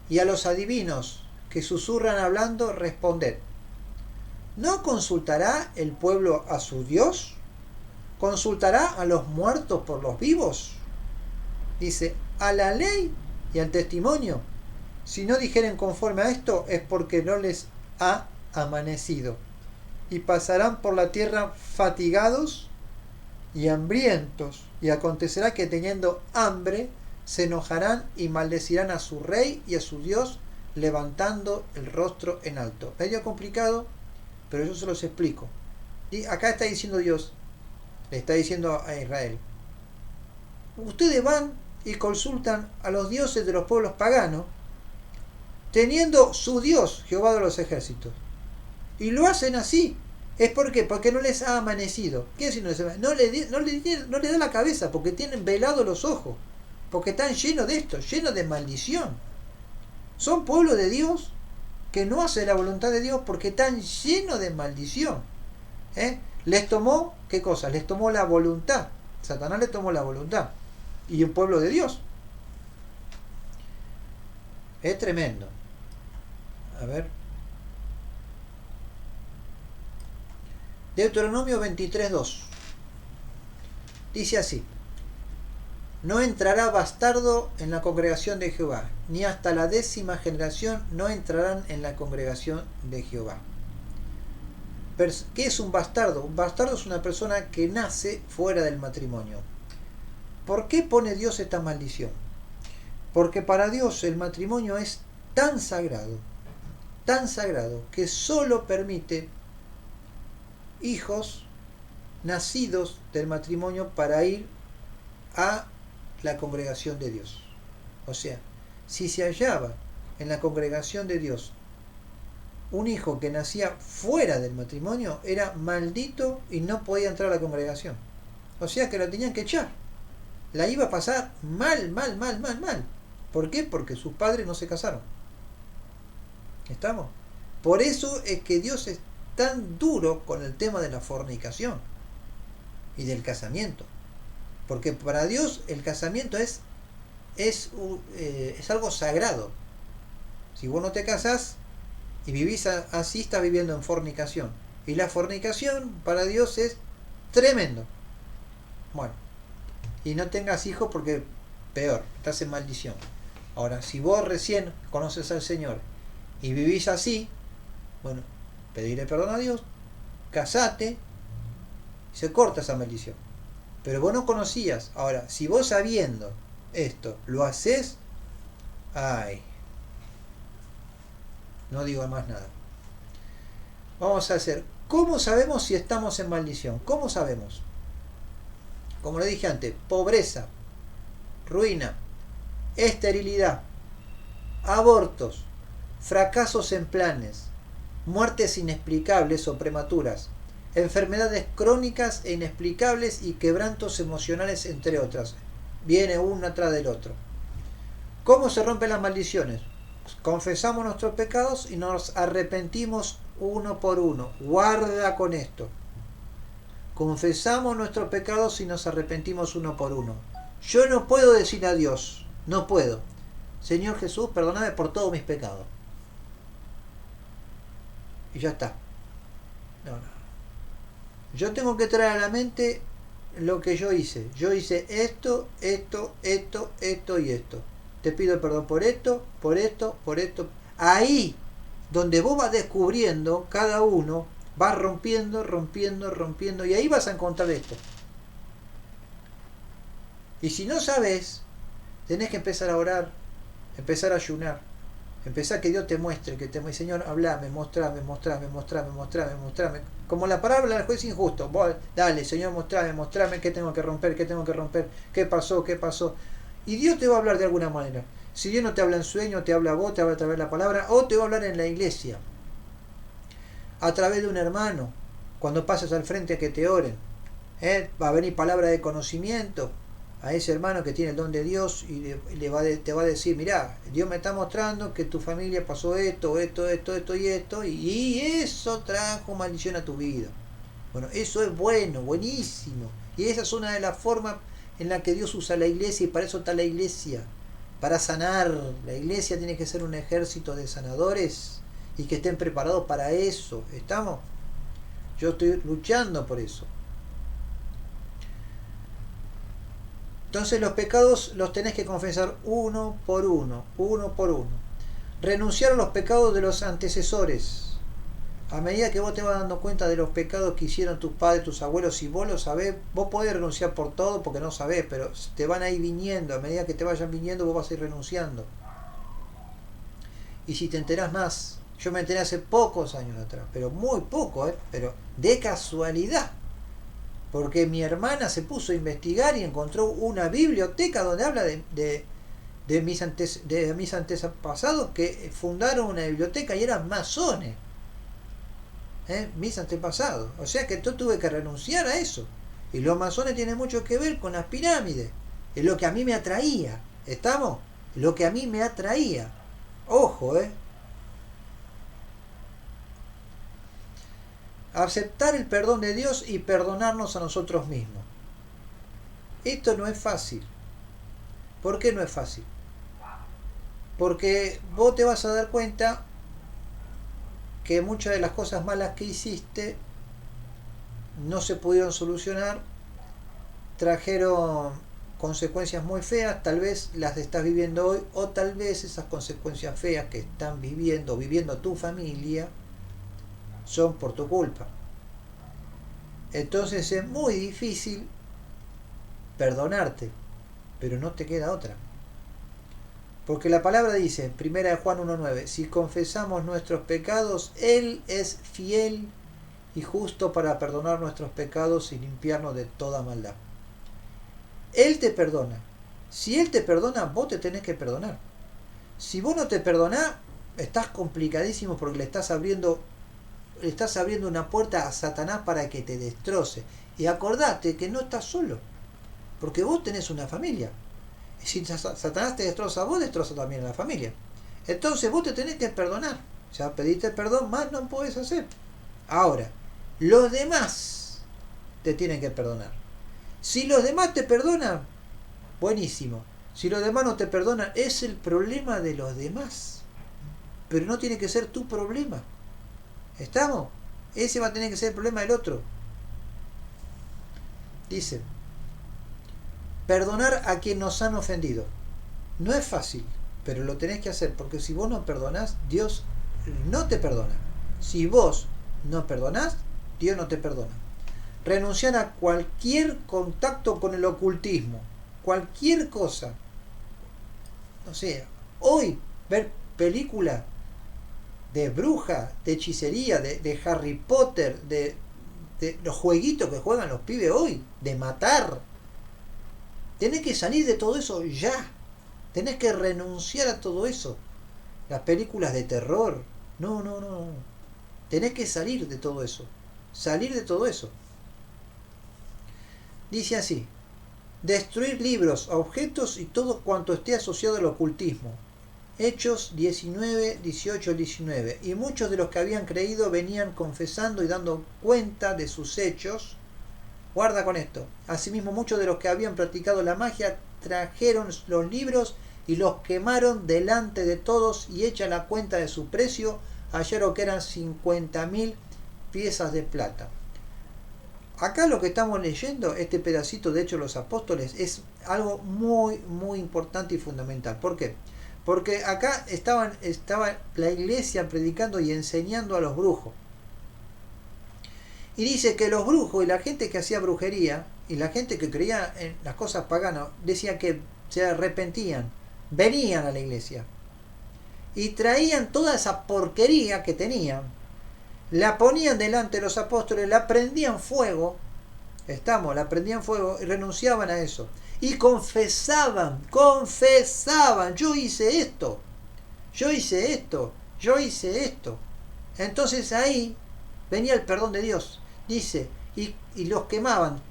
y a los adivinos que susurran hablando, responded, ¿no consultará el pueblo a su Dios? ¿Consultará a los muertos por los vivos? Dice, a la ley y al testimonio. Si no dijeren conforme a esto, es porque no les ha amanecido. Y pasarán por la tierra fatigados y hambrientos, y acontecerá que teniendo hambre se enojarán y maldecirán a su rey y a su Dios, levantando el rostro en alto. Medio complicado, pero yo se los explico. Y acá está diciendo Dios, le está diciendo a Israel, ustedes van y consultan a los dioses de los pueblos paganos, teniendo su Dios, Jehová de los ejércitos, y lo hacen así. ¿Es por qué? Porque no les ha amanecido. ¿Qué es decir no les da la cabeza? Porque tienen velados los ojos, porque están llenos de esto, llenos de maldición. Son pueblo de Dios que no hace la voluntad de Dios porque están llenos de maldición. Les tomó, ¿qué cosa? Les tomó la voluntad. Satanás les tomó la voluntad. Y un pueblo de Dios. Es tremendo. A ver. Deuteronomio 23:2. Dice así: no entrará bastardo en la congregación de Jehová, ni hasta la 10ª generación no entrarán en la congregación de Jehová. ¿Qué es un bastardo? Un bastardo es una persona que nace fuera del matrimonio. ¿Por qué pone Dios esta maldición? Porque para Dios el matrimonio es tan sagrado, que solo permite hijos nacidos del matrimonio para ir a la congregación de Dios. O sea, si se hallaba en la congregación de Dios un hijo que nacía fuera del matrimonio, era maldito y no podía entrar a la congregación. O sea que lo tenían que echar. La iba a pasar mal. ¿Por qué? Porque sus padres no se casaron. ¿Estamos? Por eso es que Dios es tan duro con el tema de la fornicación y del casamiento. Porque para Dios el casamiento es algo sagrado. Si vos no te casás y vivís así, estás viviendo en fornicación. Y la fornicación para Dios es tremendo. Bueno, y no tengas hijos porque peor, estás en maldición. Ahora, si vos recién conoces al Señor y vivís así, bueno, pedirle perdón a Dios, casate y se corta esa maldición. Pero vos no conocías. Ahora, si vos sabiendo esto lo haces, ay, no digo más nada. Vamos a hacer. ¿Cómo sabemos si estamos en maldición? ¿Cómo sabemos? Como le dije antes, pobreza, ruina, esterilidad, abortos, fracasos en planes, muertes inexplicables o prematuras, enfermedades crónicas e inexplicables y quebrantos emocionales, entre otras. Viene uno atrás del otro. ¿Cómo se rompen las maldiciones? Confesamos nuestros pecados y nos arrepentimos uno por uno. Guarda con esto. Confesamos nuestros pecados y nos arrepentimos uno por uno. Yo no puedo decir a Dios, no puedo. Señor Jesús, perdóname por todos mis pecados. Y ya está. No. Yo tengo que traer a la mente lo que yo hice. Yo hice esto y esto. Te pido perdón por esto. Ahí, donde vos vas descubriendo, cada uno va rompiendo, y ahí vas a encontrar esto. Y si no sabes, tenés que empezar a orar, empezar a ayunar, empezar que Dios te muestre, Señor, hablame, mostrame. Como la parábola del juez injusto. Vos, dale, Señor, mostrame qué tengo que romper, qué pasó. Y Dios te va a hablar de alguna manera. Si Dios no te habla en sueño, te habla a vos, te habla a través de la palabra, o te va a hablar en la iglesia, a través de un hermano, cuando pases al frente a que te oren. Va a venir palabra de conocimiento a ese hermano que tiene el don de Dios y te va a decir, mirá, Dios me está mostrando que tu familia pasó esto, y eso trajo maldición a tu vida. Bueno, eso es bueno, buenísimo. Y esa es una de las formas en la que Dios usa la iglesia, y para eso está la iglesia, para sanar. La iglesia tiene que ser un ejército de sanadores y que estén preparados para eso. ¿Estamos? Yo estoy luchando por eso. Entonces los pecados los tenés que confesar uno por uno. Renunciar a los pecados de los antecesores. A medida que vos te vas dando cuenta de los pecados que hicieron tus padres, tus abuelos, si vos lo sabés, vos podés renunciar por todo porque no sabés, pero te van a ir viniendo. A medida que te vayan viniendo, vos vas a ir renunciando. Y si te enterás más, yo me enteré hace pocos años atrás, pero muy poco, pero de casualidad. Porque mi hermana se puso a investigar y encontró una biblioteca donde habla de mis antepasados que fundaron una biblioteca y eran masones. Mis antepasados. O sea que yo tuve que renunciar a eso. Y los masones tienen mucho que ver con las pirámides. Es lo que a mí me atraía. ¿Estamos? Lo que a mí me atraía. Ojo, Aceptar el perdón de Dios y perdonarnos a nosotros mismos. Esto no es fácil. ¿Por qué no es fácil? Porque vos te vas a dar cuenta que muchas de las cosas malas que hiciste no se pudieron solucionar, trajeron consecuencias muy feas, tal vez las estás viviendo hoy, o tal vez esas consecuencias feas que están viviendo tu familia son por tu culpa. Entonces es muy difícil perdonarte, pero no te queda otra. Porque la palabra dice, en 1 Juan 1:9, si confesamos nuestros pecados, Él es fiel y justo para perdonar nuestros pecados y limpiarnos de toda maldad. Él te perdona. Si Él te perdona, vos te tenés que perdonar. Si vos no te perdonás, estás complicadísimo porque le estás abriendo una puerta a Satanás para que te destroce. Y acordate que no estás solo, porque vos tenés una familia. Y si Satanás te destroza a vos, destroza también a la familia. Entonces vos te tenés que perdonar. Ya pediste perdón, más no podés hacer. Ahora, los demás te tienen que perdonar. Si los demás te perdonan, buenísimo. Si los demás no te perdonan, es el problema de los demás. Pero no tiene que ser tu problema. ¿Estamos? Ese va a tener que ser el problema del otro. Dice, perdonar a quien nos han ofendido. No es fácil, pero lo tenés que hacer, porque si vos no perdonás, Dios no te perdona. Si vos no perdonás, Dios no te perdona. Renunciar a cualquier contacto con el ocultismo, cualquier cosa. No sé, hoy ver película de bruja, de hechicería, de Harry Potter, de los jueguitos que juegan los pibes hoy, de matar. Tenés que salir de todo eso ya. Tenés que renunciar a todo eso. Las películas de terror. No, no, no. Tenés que salir de todo eso. Salir de todo eso. Dice así: destruir libros, objetos y todo cuanto esté asociado al ocultismo. Hechos 19, 18, 19. Y muchos de los que habían creído venían confesando y dando cuenta de sus hechos. Guarda con esto. Asimismo, muchos de los que habían practicado la magia trajeron los libros y los quemaron delante de todos, y hecha la cuenta de su precio, hallaron que eran 50.000 piezas de plata. Acá lo que estamos leyendo, este pedacito de Hechos de los Apóstoles, es algo muy, muy importante y fundamental. ¿Por qué? Porque acá estaba la iglesia predicando y enseñando a los brujos. Y dice que los brujos y la gente que hacía brujería y la gente que creía en las cosas paganas, decía que se arrepentían, venían a la iglesia y traían toda esa porquería que tenían, la ponían delante de los apóstoles, la prendían fuego, la prendían fuego y renunciaban a eso. Y confesaban, yo hice esto, yo hice esto, yo hice esto. Entonces ahí venía el perdón de Dios. Dice, y los quemaban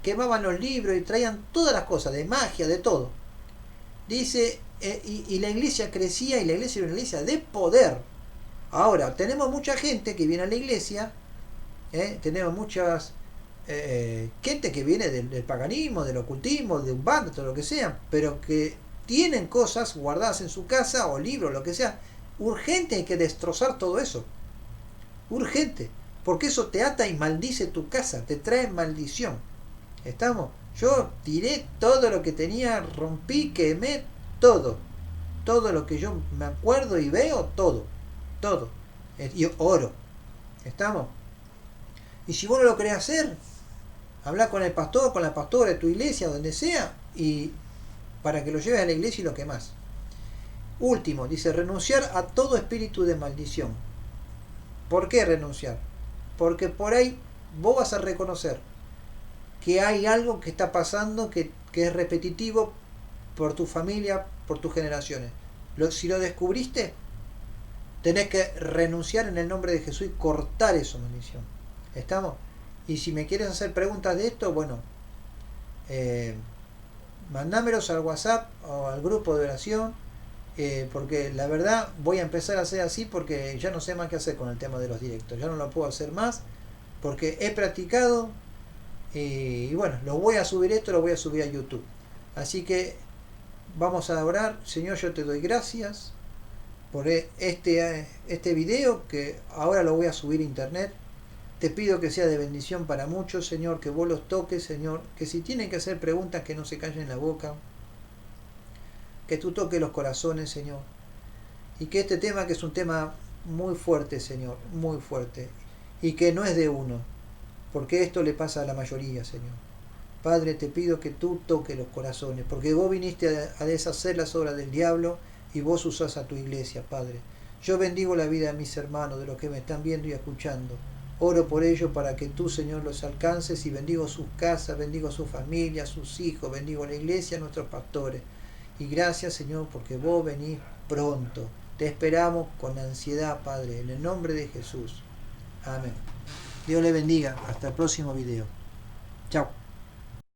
los libros y traían todas las cosas, de magia, de todo. Dice, y la iglesia crecía, y la iglesia era una iglesia de poder. Ahora, tenemos mucha gente que viene a la iglesia, tenemos muchas gente que viene del paganismo, del ocultismo, de un bando, todo lo que sea, pero que tienen cosas guardadas en su casa, o libros, lo que sea. Urgente, hay que destrozar todo eso. Urgente, porque eso te ata y maldice tu casa, te trae maldición. ¿Estamos? Yo tiré todo lo que tenía, rompí, quemé todo lo que yo me acuerdo y veo, todo, y oro. ¿Estamos? Y si vos no lo querés hacer, habla con el pastor, con la pastora de tu iglesia, donde sea, y para que lo lleves a la iglesia y lo quemás. Último, dice, renunciar a todo espíritu de maldición. ¿Por qué renunciar? Porque por ahí vos vas a reconocer que hay algo que está pasando que es repetitivo por tu familia, por tus generaciones. Si lo descubriste, tenés que renunciar en el nombre de Jesús y cortar esa maldición. ¿Estamos? Y si me quieres hacer preguntas de esto, bueno, mandámelos al WhatsApp o al grupo de oración, porque la verdad voy a empezar a hacer así, porque ya no sé más qué hacer con el tema de los directos. Ya no lo puedo hacer más porque he practicado, y bueno, lo voy a subir a YouTube. Así que vamos a orar. Señor, yo te doy gracias por este video, que ahora lo voy a subir a internet. Te pido que sea de bendición para muchos, Señor, que vos los toques, Señor, que si tienen que hacer preguntas, que no se callen la boca, que tú toques los corazones, Señor, y que este tema, que es un tema muy fuerte, Señor, muy fuerte, y que no es de uno, porque esto le pasa a la mayoría, Señor. Padre, te pido que tú toques los corazones, porque vos viniste a deshacer las obras del diablo, y vos usás a tu iglesia, Padre. Yo bendigo la vida de mis hermanos, de los que me están viendo y escuchando. Oro por ellos para que tú, Señor, los alcances, y bendigo sus casas, bendigo su familia, sus hijos, bendigo la iglesia, nuestros pastores. Y gracias, Señor, porque vos venís pronto. Te esperamos con ansiedad, Padre, en el nombre de Jesús. Amén. Dios le bendiga. Hasta el próximo video. Chao.